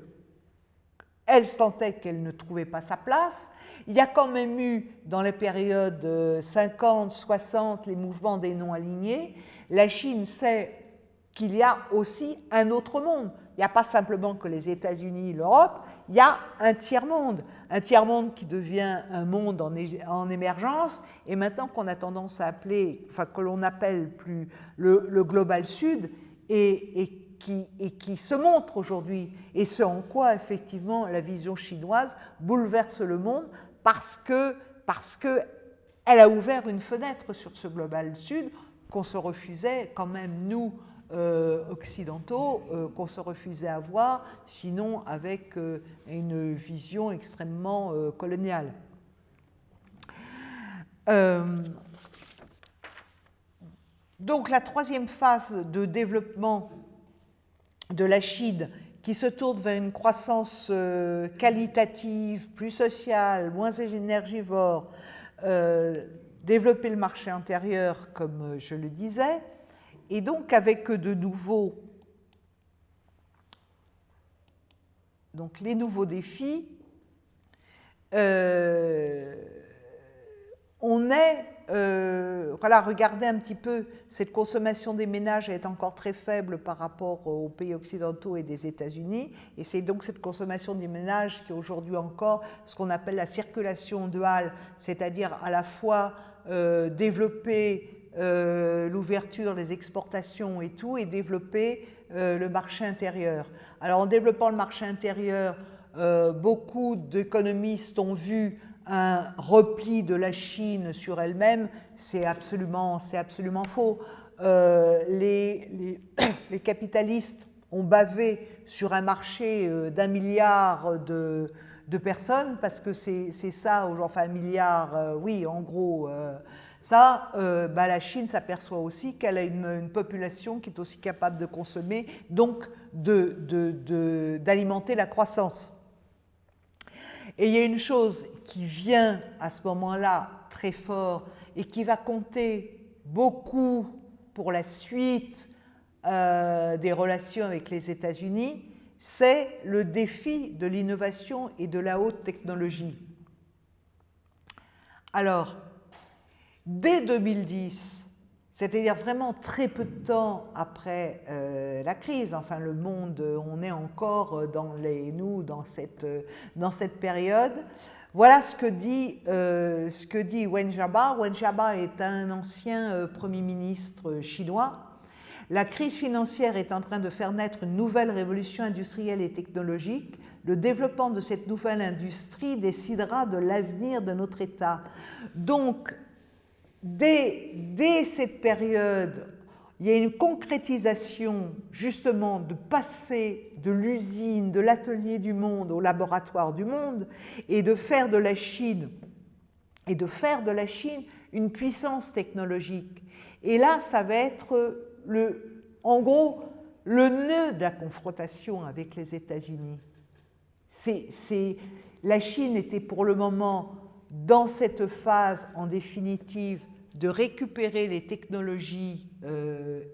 elle sentait qu'elle ne trouvait pas sa place. Il y a quand même eu, dans les périodes 50, 60, les mouvements des non-alignés. La Chine sait qu'il y a aussi un autre monde. Il n'y a pas simplement que les États-Unis, l'Europe, il y a un tiers-monde qui devient un monde en émergence, et maintenant qu'on a tendance à appeler, enfin que l'on appelle plus le Global Sud, et qui se montre aujourd'hui, et ce en quoi effectivement la vision chinoise bouleverse le monde, parce que elle a ouvert une fenêtre sur ce Global Sud qu'on se refusait quand même, nous, occidentaux qu'on se refusait à voir, sinon avec une vision extrêmement coloniale. Donc la troisième phase de développement de la Chine, qui se tourne vers une croissance qualitative, plus sociale, moins énergivore, développer le marché intérieur, comme je le disais, et donc avec de nouveau donc les nouveaux défis, on est, voilà, regardez un petit peu, cette consommation des ménages est encore très faible par rapport aux pays occidentaux et des États-Unis, et c'est donc cette consommation des ménages qui est aujourd'hui encore ce qu'on appelle la circulation duale, c'est-à-dire à la fois développer l'ouverture, les exportations et tout, et développer le marché intérieur. Alors en développant le marché intérieur, beaucoup d'économistes ont vu un repli de la Chine sur elle-même. C'est absolument faux. Les capitalistes ont bavé sur un marché d'1 milliard de personnes, parce que c'est ça, enfin 1 milliard, oui, en gros, ça, la Chine s'aperçoit aussi qu'elle a une population qui est aussi capable de consommer, donc d'alimenter la croissance. Et il y a une chose qui vient à ce moment-là très fort et qui va compter beaucoup pour la suite des relations avec les États-Unis, c'est le défi de l'innovation et de la haute technologie. Alors, dès 2010, c'est-à-dire vraiment très peu de temps après la crise, enfin le monde, on est encore dans cette période. Voilà ce que dit Wen Jiabao. Wen Jiabao est un ancien Premier ministre chinois. La crise financière est en train de faire naître une nouvelle révolution industrielle et technologique. Le développement de cette nouvelle industrie décidera de l'avenir de notre État. Donc, dès cette période, il y a une concrétisation justement de passer de l'usine, de l'atelier du monde au laboratoire du monde, et de faire de la Chine une puissance technologique. Et là, ça va être en gros le nœud de la confrontation avec les États-Unis. La Chine était pour le moment dans cette phase, en définitive, de récupérer les technologies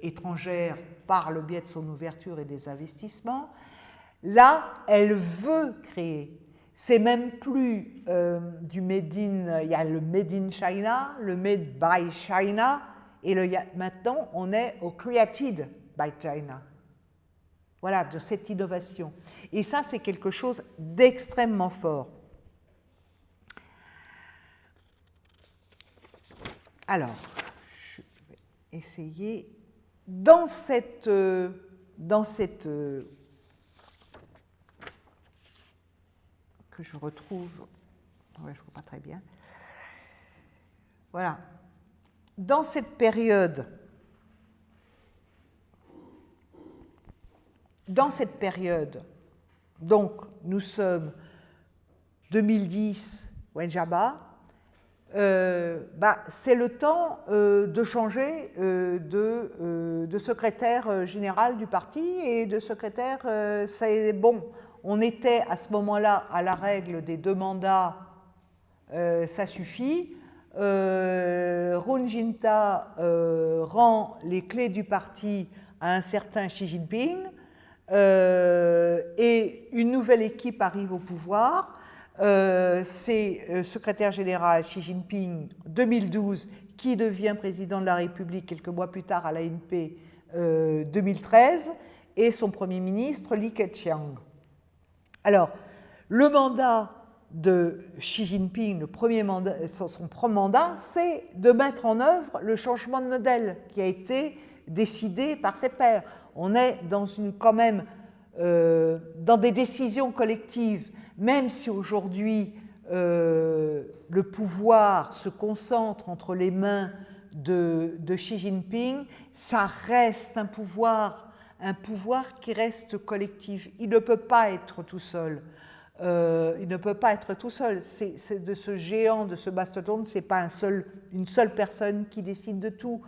étrangères par le biais de son ouverture et des investissements. Là, elle veut créer. C'est même plus du made in, il y a le made in China, le made by China, et maintenant on est au created by China. Voilà, de cette innovation. Et ça, c'est quelque chose d'extrêmement fort. Alors, je vais essayer, dans cette que je retrouve, ouais, je ne vois pas très bien, voilà, dans cette période, donc nous sommes 2010, Wen Jiabao, c'est le temps de changer de secrétaire général du parti et de secrétaire, c'est bon, on était à ce moment-là à la règle des 2 mandats, ça suffit. Hu Jintao rend les clés du parti à un certain Xi Jinping et une nouvelle équipe arrive au pouvoir. C'est secrétaire général Xi Jinping 2012 qui devient président de la République quelques mois plus tard à l'ANP 2013 et son premier ministre Li Keqiang. Alors, le mandat de Xi Jinping, son premier mandat, c'est de mettre en œuvre le changement de modèle qui a été décidé par ses pairs. On est quand même dans des décisions collectives, même si aujourd'hui le pouvoir se concentre entre les mains de Xi Jinping, ça reste un pouvoir qui reste collectif. Il ne peut pas être tout seul. Il ne peut pas être tout seul. C'est de ce géant, de ce mastodonte, ce n'est pas une seule personne qui décide de tout.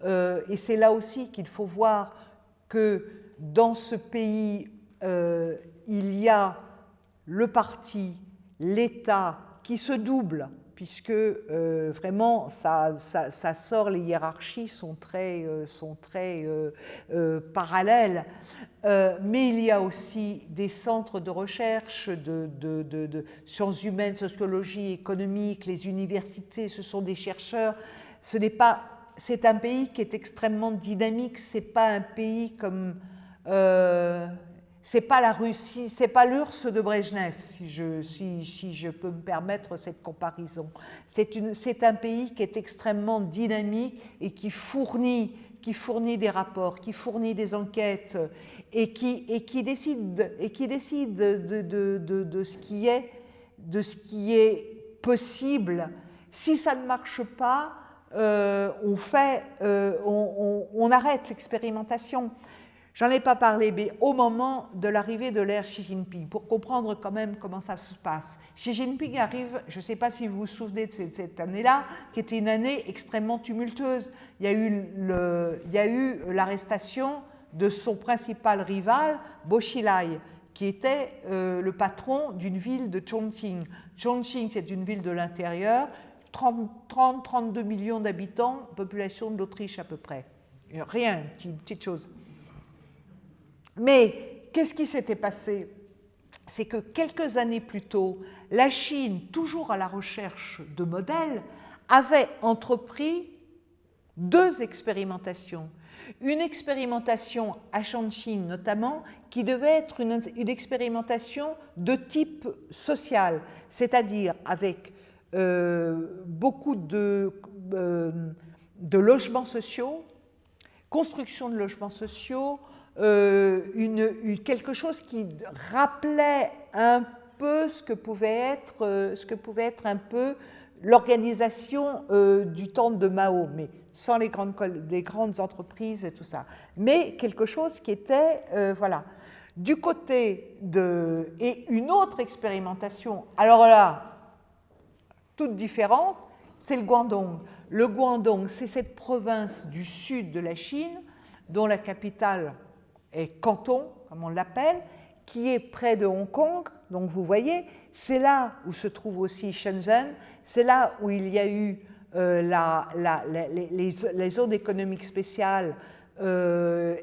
Et c'est là aussi qu'il faut voir que dans ce pays, il y a le parti, l'État qui se double, puisque vraiment ça sort, les hiérarchies sont très parallèles. Mais il y a aussi des centres de recherche de sciences humaines, sociologie, économique, les universités, ce sont des chercheurs. C'est un pays qui est extrêmement dynamique, c'est pas un pays comme... c'est pas la Russie, c'est pas l'URSS de Brejnev, si je peux me permettre cette comparaison. C'est un pays qui est extrêmement dynamique et qui fournit des rapports, qui fournit des enquêtes et qui décide de ce qui est possible. Si ça ne marche pas, on arrête l'expérimentation. J'en ai pas parlé, mais au moment de l'arrivée de l'ère Xi Jinping, pour comprendre quand même comment ça se passe. Xi Jinping arrive, je ne sais pas si vous vous souvenez de cette année-là, qui était une année extrêmement tumultueuse. Il y a eu l'arrestation de son principal rival, Bo Xilai, qui était le patron d'une ville de Chongqing. Chongqing, c'est une ville de l'intérieur, 30-32 millions d'habitants, population de l'Autriche à peu près. Rien, petite chose. Mais qu'est-ce qui s'était passé? C'est que quelques années plus tôt, la Chine, toujours à la recherche de modèles, avait entrepris 2 expérimentations. Une expérimentation à Chongqing notamment, qui devait être une expérimentation de type social, c'est-à-dire avec beaucoup de logements sociaux, construction de logements sociaux, quelque chose qui rappelait un peu ce que pouvait être un peu l'organisation du temps de Mao, mais sans les grandes entreprises et tout ça. Mais quelque chose qui était, voilà. Du côté de... Et une autre expérimentation, alors là, toute différente, c'est le Guangdong. Le Guangdong, c'est cette province du sud de la Chine, dont la capitale est Canton, comme on l'appelle, qui est près de Hong Kong. Donc vous voyez, c'est là où se trouve aussi Shenzhen, c'est là où il y a eu les zones économiques spéciales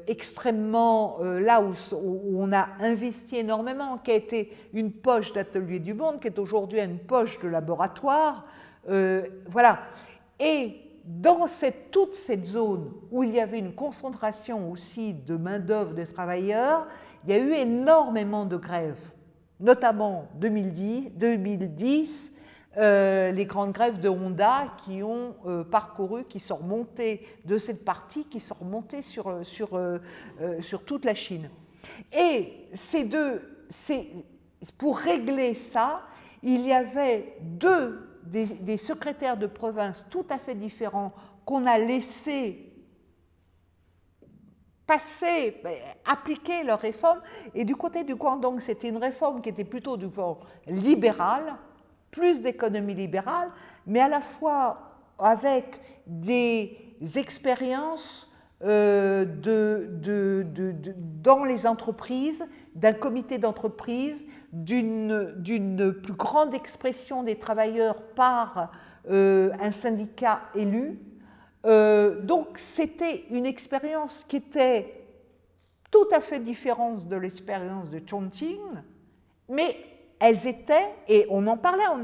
extrêmement, là où on a investi énormément, qui a été une poche d'atelier du monde, qui est aujourd'hui une poche de laboratoire. Voilà. Et dans toute cette zone où il y avait une concentration aussi de main-d'œuvre, de travailleurs, il y a eu énormément de grèves, notamment 2010, les grandes grèves de Honda qui ont parcouru, qui sont remontées de cette partie, qui sont remontées sur toute la Chine. Et pour régler ça, il y avait des secrétaires de province tout à fait différents qu'on a laissé appliquer leurs réformes. Et du côté du Guangdong, c'était une réforme qui était plutôt du genre libéral, plus d'économie libérale, mais à la fois avec des expériences dans les entreprises, d'un comité d'entreprise, d'une plus grande expression des travailleurs par un syndicat élu. Donc c'était une expérience qui était tout à fait différente de l'expérience de Chongqing, mais elles étaient, et on en parlait, on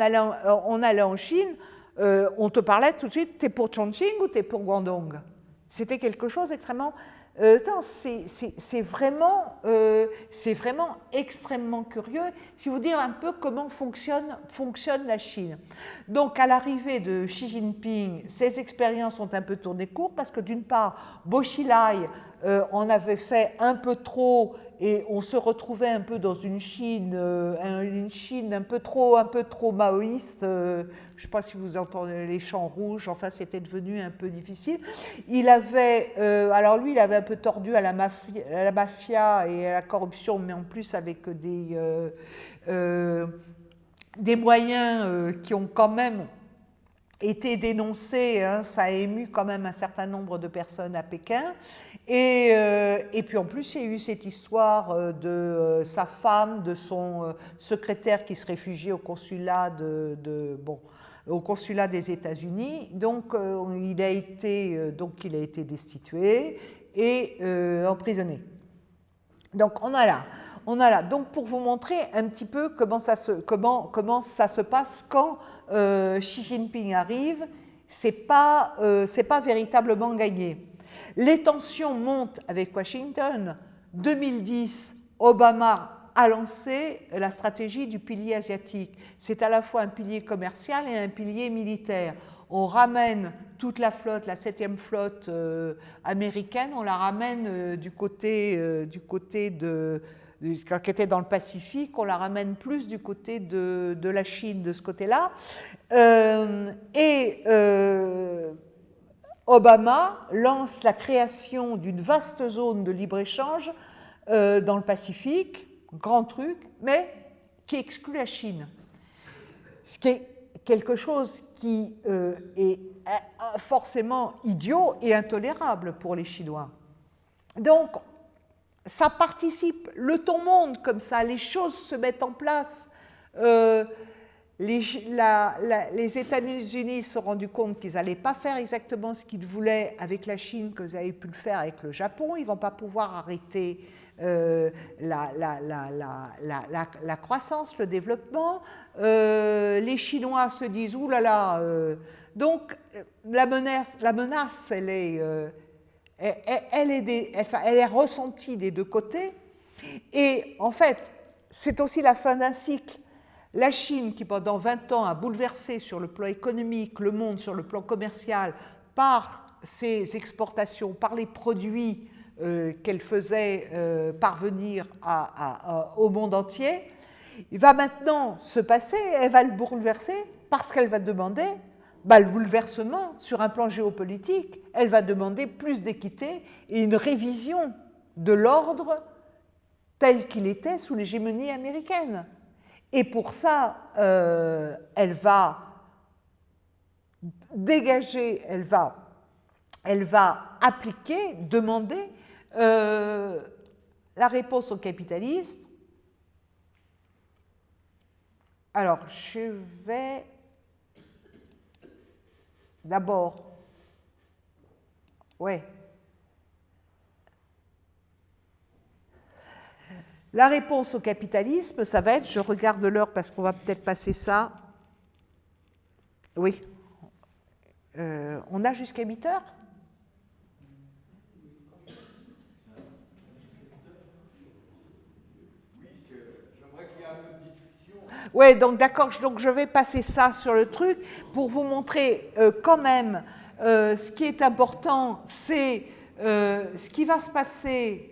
allait en Chine, on te parlait tout de suite, t'es pour Chongqing ou t'es pour Guangdong? C'était quelque chose d'extrêmement... c'est vraiment extrêmement curieux, si vous dire un peu comment fonctionne la Chine. Donc, à l'arrivée de Xi Jinping, ces expériences ont un peu tourné court parce que d'une part, Bo Xilai on avait fait un peu trop et on se retrouvait un peu dans une Chine un peu trop maoïste. Je ne sais pas si vous entendez les champs rouges, enfin c'était devenu un peu difficile. Alors lui, il avait un peu tordu à la mafia et à la corruption, mais en plus avec des moyens qui ont quand même été dénoncés, hein, ça a ému quand même un certain nombre de personnes à Pékin. Et puis en plus, il y a eu cette histoire de sa femme, de son secrétaire qui se réfugiait au consulat au consulat des États-Unis. Donc il a été destitué et emprisonné. Donc on a là. Donc pour vous montrer un petit peu comment ça se passe quand Xi Jinping arrive, c'est pas véritablement gagné. Les tensions montent avec Washington. 2010, Obama a lancé la stratégie du pilier asiatique. C'est à la fois un pilier commercial et un pilier militaire. On ramène toute la flotte, la 7e flotte américaine, on la ramène du côté qui était dans le Pacifique, on la ramène plus du côté de la Chine, de ce côté-là. Obama lance la création d'une vaste zone de libre-échange dans le Pacifique, grand truc, mais qui exclut la Chine. Ce qui est quelque chose qui est forcément idiot et intolérable pour les Chinois. Donc, ça participe, le ton monte comme ça, les choses se mettent en place. Les États-Unis se sont rendus compte qu'ils n'allaient pas faire exactement ce qu'ils voulaient avec la Chine, que vous avez pu le faire avec le Japon. Ils ne vont pas pouvoir arrêter la croissance, le développement. Les Chinois se disent « Ouh là là !» Donc, la menace, elle est ressentie des deux côtés. Et en fait, c'est aussi la fin d'un cycle. La Chine, qui pendant 20 ans a bouleversé sur le plan économique le monde, sur le plan commercial, par ses exportations, par les produits qu'elle faisait parvenir au monde entier, il va maintenant se passer, elle va le bouleverser parce qu'elle va demander le bouleversement sur un plan géopolitique, elle va demander plus d'équité et une révision de l'ordre tel qu'il était sous l'hégémonie américaine. Et pour ça, elle va dégager, elle va appliquer, demander la réponse aux capitalistes. Alors, je vais d'abord, la réponse au capitalisme, ça va être, je regarde l'heure parce qu'on va peut-être passer ça. Oui. On a jusqu'à 8 heures ? Oui, j'aimerais qu'il y ait un peu de discussion. Oui, donc d'accord, donc je vais passer ça sur le truc pour vous montrer quand même ce qui est important, c'est ce qui va se passer.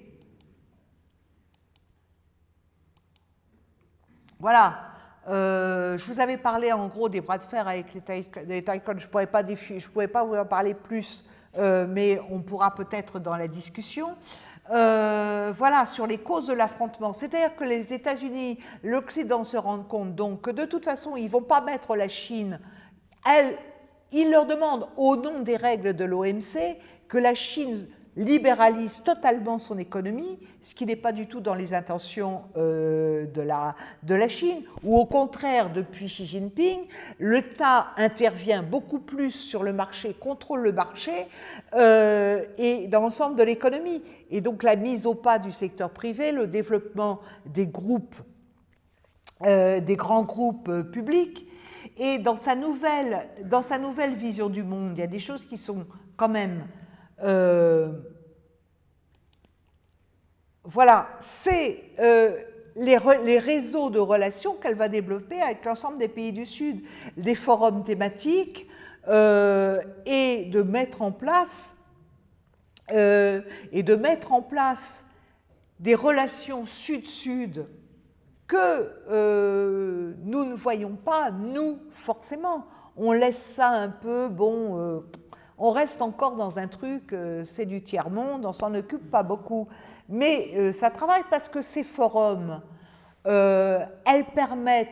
Voilà, je vous avais parlé en gros des bras de fer avec les Taïkon, je ne pourrais pas vous en parler plus, mais on pourra peut-être dans la discussion. Voilà, sur les causes de l'affrontement. C'est-à-dire que les États-Unis, l'Occident se rendent compte donc que de toute façon, ils ne vont pas mettre la Chine. Ils leur demandent, au nom des règles de l'OMC, que la Chine libéralise totalement son économie, ce qui n'est pas du tout dans les intentions de la Chine, ou au contraire, depuis Xi Jinping, l'État intervient beaucoup plus sur le marché, contrôle le marché et dans l'ensemble de l'économie. Et donc la mise au pas du secteur privé, le développement des groupes, des grands groupes publics. Et dans sa nouvelle vision du monde, il y a des choses qui sont quand même voilà, c'est les réseaux de relations qu'elle va développer avec l'ensemble des pays du Sud, des forums thématiques et de mettre en place et de mettre en place des relations sud-sud que nous ne voyons pas, nous, forcément. On laisse ça un peu, bon, on reste encore dans un truc, c'est du tiers-monde, on s'en occupe pas beaucoup. Mais ça travaille parce que ces forums, elles permettent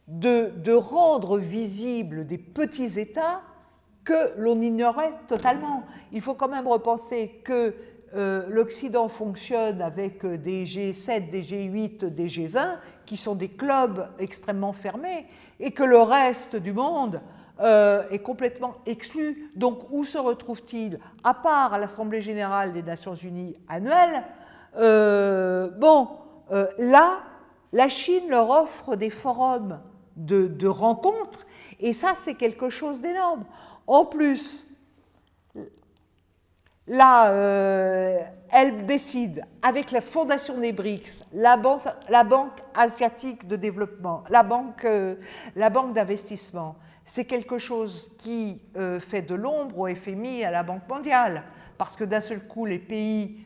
de rendre visibles des petits États que l'on ignorait totalement. Il faut quand même repenser que l'Occident fonctionne avec des G7, des G8, des G20, qui sont des clubs extrêmement fermés, et que le reste du monde est complètement exclu. Donc, où se retrouve-t-il? À part à l'Assemblée générale des Nations unies annuelle, là, la Chine leur offre des forums de rencontres, et ça, c'est quelque chose d'énorme. En plus, là, elle décide, avec la fondation des BRICS, la Banque asiatique de développement, la banque d'investissement, c'est quelque chose qui fait de l'ombre au FMI, à la Banque mondiale, parce que d'un seul coup, les pays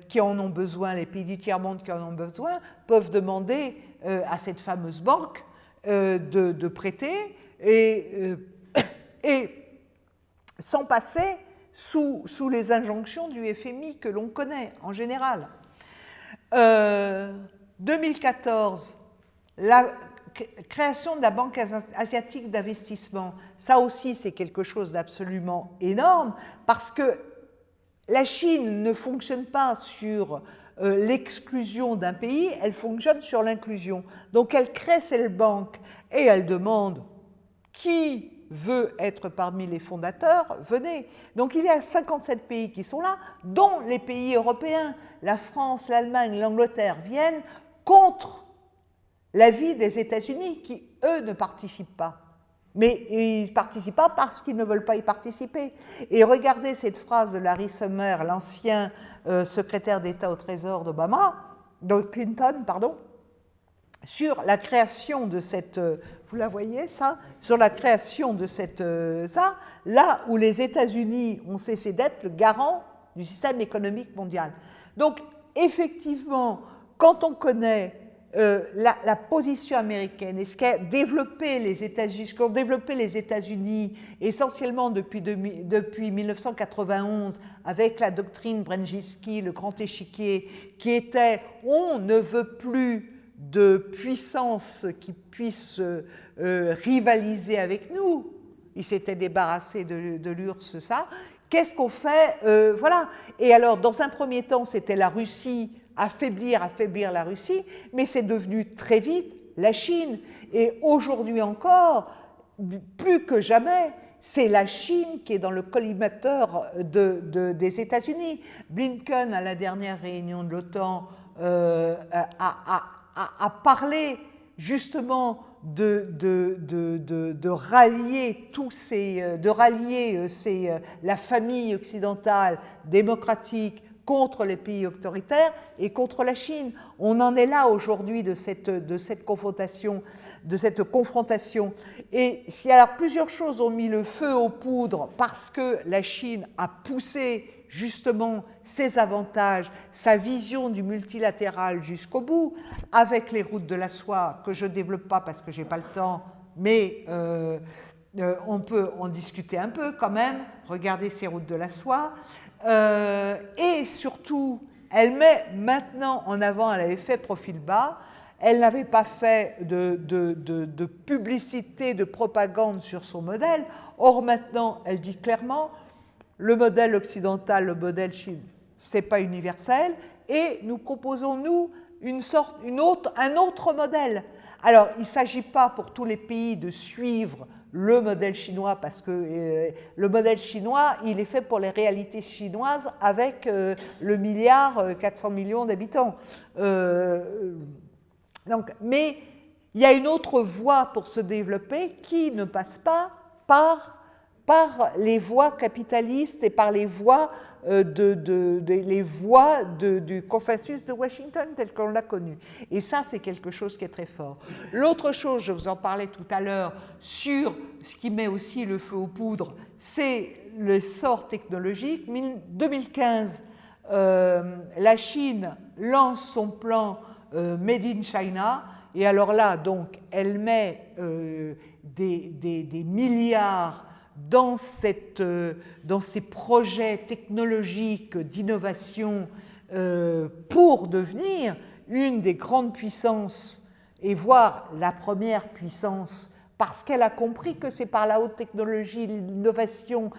qui en ont besoin, les pays du tiers-monde qui en ont besoin, peuvent demander à cette fameuse banque de prêter et sans passer sous les injonctions du FMI que l'on connaît en général. 2014, la création de la Banque asiatique d'investissement, ça aussi c'est quelque chose d'absolument énorme parce que la Chine ne fonctionne pas sur l'exclusion d'un pays, elle fonctionne sur l'inclusion. Donc elle crée cette banque et elle demande qui veut être parmi les fondateurs, venez. Donc il y a 57 pays qui sont là, dont les pays européens, la France, l'Allemagne, l'Angleterre viennent contre l'avis des États-Unis qui, eux, ne participent pas. Mais ils ne participent pas parce qu'ils ne veulent pas y participer. Et regardez cette phrase de Larry Summers, l'ancien secrétaire d'État au Trésor de Clinton, pardon, sur la création de cette, vous la voyez ça, sur la création de cette, ça, là où les États-Unis ont cessé d'être le garant du système économique mondial. Donc, effectivement, quand on connaît la position américaine et ce qu'ont développé les États-Unis essentiellement depuis 1991 avec la doctrine Brzezinski, le grand échiquier, qui était on ne veut plus de puissance qui puisse rivaliser avec nous. Ils s'étaient débarrassés de l'URSS, ça. Qu'est-ce qu'on fait voilà. Et alors, dans un premier temps, c'était la Russie, affaiblir la Russie, mais c'est devenu très vite la Chine. Et aujourd'hui encore, plus que jamais, c'est la Chine qui est dans le collimateur des États-Unis. Blinken, à la dernière réunion de l'OTAN, a parlé justement de rallier la famille occidentale démocratique contre les pays autoritaires et contre la Chine. On en est là aujourd'hui de cette confrontation. Et alors, plusieurs choses ont mis le feu aux poudres parce que la Chine a poussé justement ses avantages, sa vision du multilatéral jusqu'au bout, avec les routes de la soie, que je ne développe pas parce que je n'ai pas le temps, mais on peut en discuter un peu quand même. Regardez ces routes de la soie. Et surtout, elle met maintenant en avant, elle avait fait profil bas, elle n'avait pas fait de publicité, de propagande sur son modèle. Or maintenant, elle dit clairement, le modèle occidental, le modèle Chine, ce n'est pas universel, et nous proposons, nous, un autre modèle. Alors, il ne s'agit pas pour tous les pays de suivre le modèle chinois, parce que le modèle chinois, il est fait pour les réalités chinoises avec le milliard 400 millions d'habitants. Mais il y a une autre voie pour se développer qui ne passe pas par les voies capitalistes et par les voies du consensus de Washington tel qu'on l'a connu. Et ça, c'est quelque chose qui est très fort. L'autre chose, je vous en parlais tout à l'heure, sur ce qui met aussi le feu aux poudres, c'est l'essor technologique. 2015, la Chine lance son plan Made in China, et alors là, donc, elle met des milliards dans ces projets technologiques d'innovation pour devenir une des grandes puissances et voire la première puissance, parce qu'elle a compris que c'est par la haute technologie, l'innovation,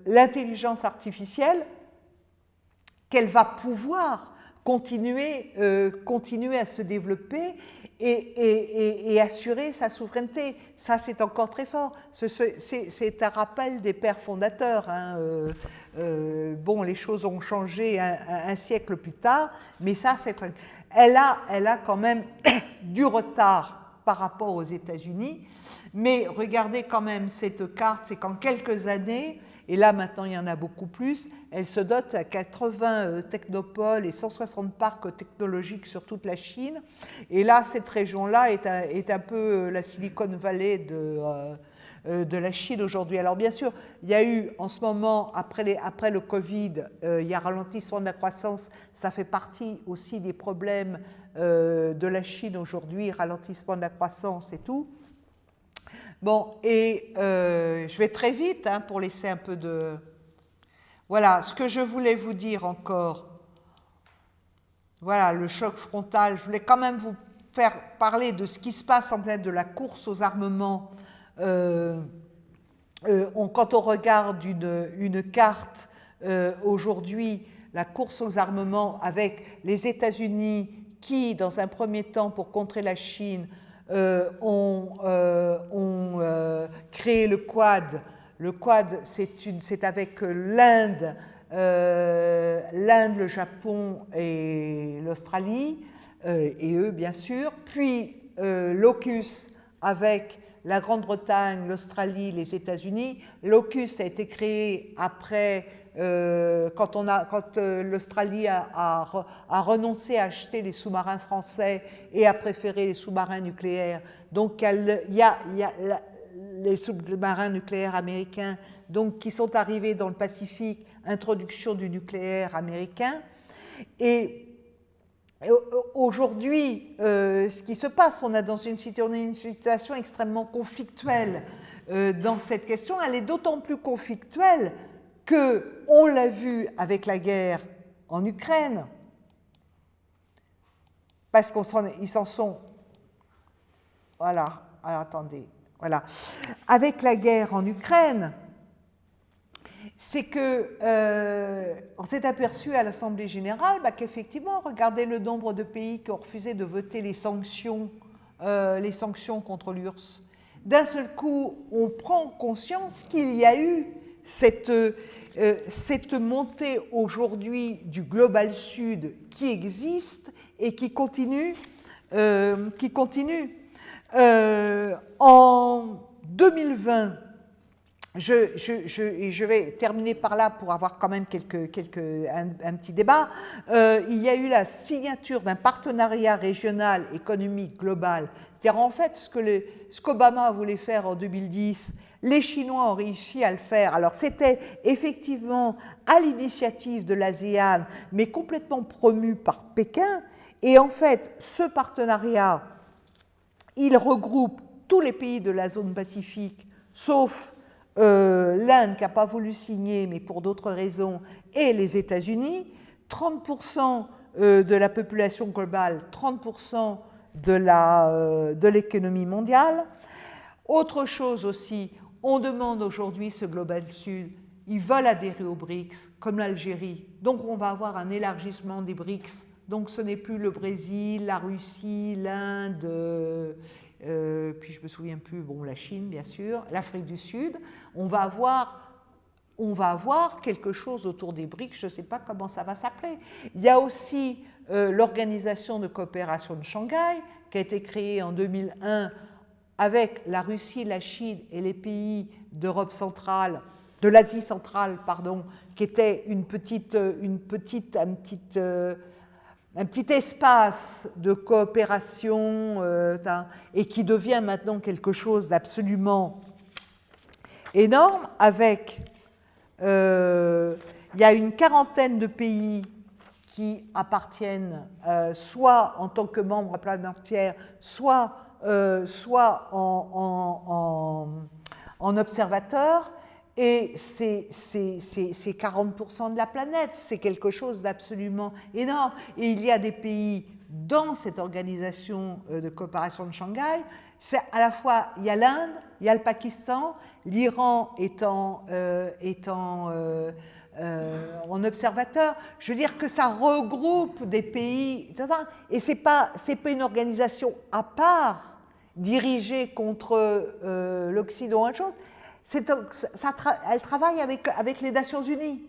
l'intelligence artificielle qu'elle va pouvoir continuer à se développer et assurer sa souveraineté. Ça, c'est encore très fort. C'est un rappel des pères fondateurs. Hein. Bon, les choses ont changé un siècle plus tard, mais ça, elle a quand même du retard par rapport aux États-Unis. Mais regardez quand même cette carte, c'est qu'en quelques années, et là maintenant il y en a beaucoup plus, elle se dote à 80 technopoles et 160 parcs technologiques sur toute la Chine. Et là, cette région-là est un peu la Silicon Valley de la Chine aujourd'hui. Alors bien sûr, il y a eu en ce moment, après le Covid, il y a ralentissement de la croissance, ça fait partie aussi des problèmes de la Chine aujourd'hui, ralentissement de la croissance et tout. Bon, et je vais très vite hein, pour laisser un peu de... Voilà, ce que je voulais vous dire encore. Voilà, le choc frontal. Je voulais quand même vous faire parler de ce qui se passe en plein de la course aux armements. Quand on regarde une carte aujourd'hui, la course aux armements avec les États-Unis qui, dans un premier temps, pour contrer la Chine, ont créé le Quad. Le Quad, c'est avec l'Inde, le Japon et l'Australie, et eux, bien sûr. Puis l'AUKUS avec la Grande-Bretagne, l'Australie, les États-Unis. L'AUKUS a été créé après, quand l'Australie a renoncé à acheter les sous-marins français et a préféré les sous-marins nucléaires. Donc il y a les sous-marins nucléaires américains donc, qui sont arrivés dans le Pacifique, introduction du nucléaire américain. Et aujourd'hui, ce qui se passe, on est dans une situation extrêmement conflictuelle dans cette question. Elle est d'autant plus conflictuelle qu'on l'a vu avec la guerre en Ukraine, parce qu'ils s'en sont... Voilà, alors attendez, voilà. Avec la guerre en Ukraine, c'est que on s'est aperçu à l'Assemblée générale qu'effectivement, regardez le nombre de pays qui ont refusé de voter les sanctions contre l'URSS. D'un seul coup, on prend conscience qu'il y a eu cette montée aujourd'hui du Global Sud qui existe et qui continue. En 2020, je vais terminer par là pour avoir quand même un petit débat. Il y a eu la signature d'un partenariat régional économique global. C'est-à-dire en fait ce qu'Obama voulait faire en 2010, les Chinois ont réussi à le faire. Alors c'était effectivement à l'initiative de l'ASEAN, mais complètement promu par Pékin. Et en fait, ce partenariat, il regroupe tous les pays de la zone Pacifique, sauf l'Inde qui n'a pas voulu signer, mais pour d'autres raisons, et les États-Unis. 30% de la population globale, 30% de l'économie mondiale. Autre chose aussi, on demande aujourd'hui ce Global Sud, ils veulent adhérer aux BRICS, comme l'Algérie. Donc on va avoir un élargissement des BRICS. Donc ce n'est plus le Brésil, la Russie, l'Inde, puis je ne me souviens plus, bon, la Chine bien sûr, l'Afrique du Sud. On va avoir quelque chose autour des BRICS, je ne sais pas comment ça va s'appeler. Il y a aussi l'Organisation de coopération de Shanghai, qui a été créée en 2001 avec la Russie, la Chine et les pays d'Europe centrale, de l'Asie centrale, pardon, qui était un petit espace de coopération et qui devient maintenant quelque chose d'absolument énorme avec Il y a une quarantaine de pays qui appartiennent soit en tant que membres à part entière, soit en observateur, et c'est 40% de la planète, c'est quelque chose d'absolument énorme. Et il y a des pays dans cette organisation de coopération de Shanghai, c'est à la fois, il y a l'Inde, il y a le Pakistan, l'Iran étant en observateur. Je veux dire que ça regroupe des pays, et c'est pas une organisation à part dirigée contre l'Occident ou autre chose. Elle travaille avec les Nations Unies.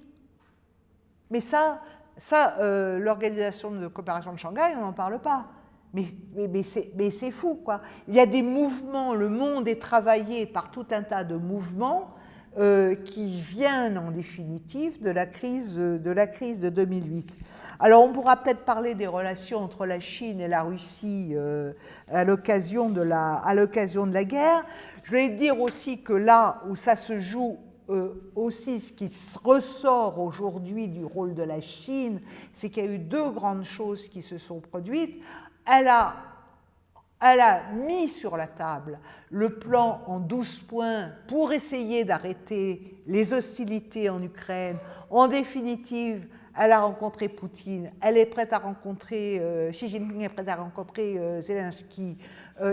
Mais l'organisation de coopération de Shanghai, on n'en parle pas. Mais c'est fou, quoi. Il y a des mouvements, le monde est travaillé par tout un tas de mouvements qui viennent en définitive de la crise de 2008. Alors on pourra peut-être parler des relations entre la Chine et la Russie à l'occasion de la guerre. Je vais dire aussi que là où ça se joue aussi, ce qui ressort aujourd'hui du rôle de la Chine, c'est qu'il y a eu deux grandes choses qui se sont produites. Elle a mis sur la table le plan en 12 points pour essayer d'arrêter les hostilités en Ukraine. En définitive, elle a rencontré Poutine, elle est prête à rencontrer, Xi Jinping est prête à rencontrer Zelensky.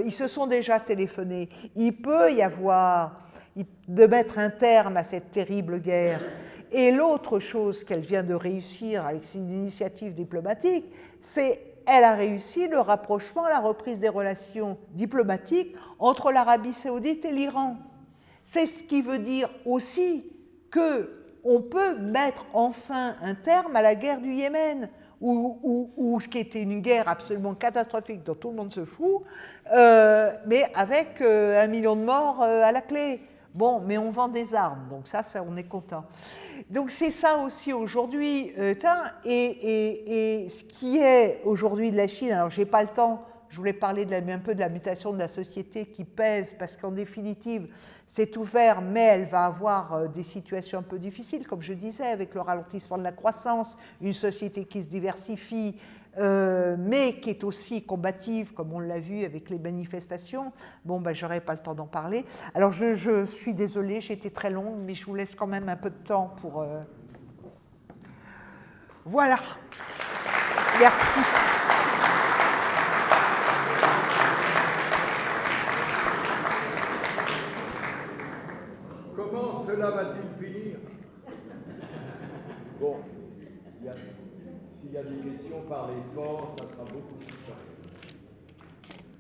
Ils se sont déjà téléphonés. Il peut y avoir de mettre un terme à cette terrible guerre. Et l'autre chose qu'elle vient de réussir avec ses initiatives diplomatiques, c'est elle a réussi le rapprochement, la reprise des relations diplomatiques entre l'Arabie saoudite et l'Iran. C'est ce qui veut dire aussi qu'on peut mettre enfin un terme à la guerre du Yémen, ou ce qui était une guerre absolument catastrophique dont tout le monde se fout, mais avec 1 million de morts à la clé. Bon, mais on vend des armes, donc ça on est content. Donc c'est ça aussi aujourd'hui, et ce qui est aujourd'hui de la Chine, alors j'ai pas le temps, je voulais parler un peu de la mutation de la société qui pèse, parce qu'en définitive, c'est ouvert, mais elle va avoir des situations un peu difficiles, comme je disais, avec le ralentissement de la croissance, une société qui se diversifie, mais qui est aussi combative, comme on l'a vu avec les manifestations. Bon, ben, j'aurai pas le temps d'en parler. Alors, je suis désolée, j'ai été très longue, mais je vous laisse quand même un peu de temps pour... Voilà. Merci. Comment cela va-t-il finir? Bon, s'il y a des questions, parlez fort, ça sera beaucoup plus simple.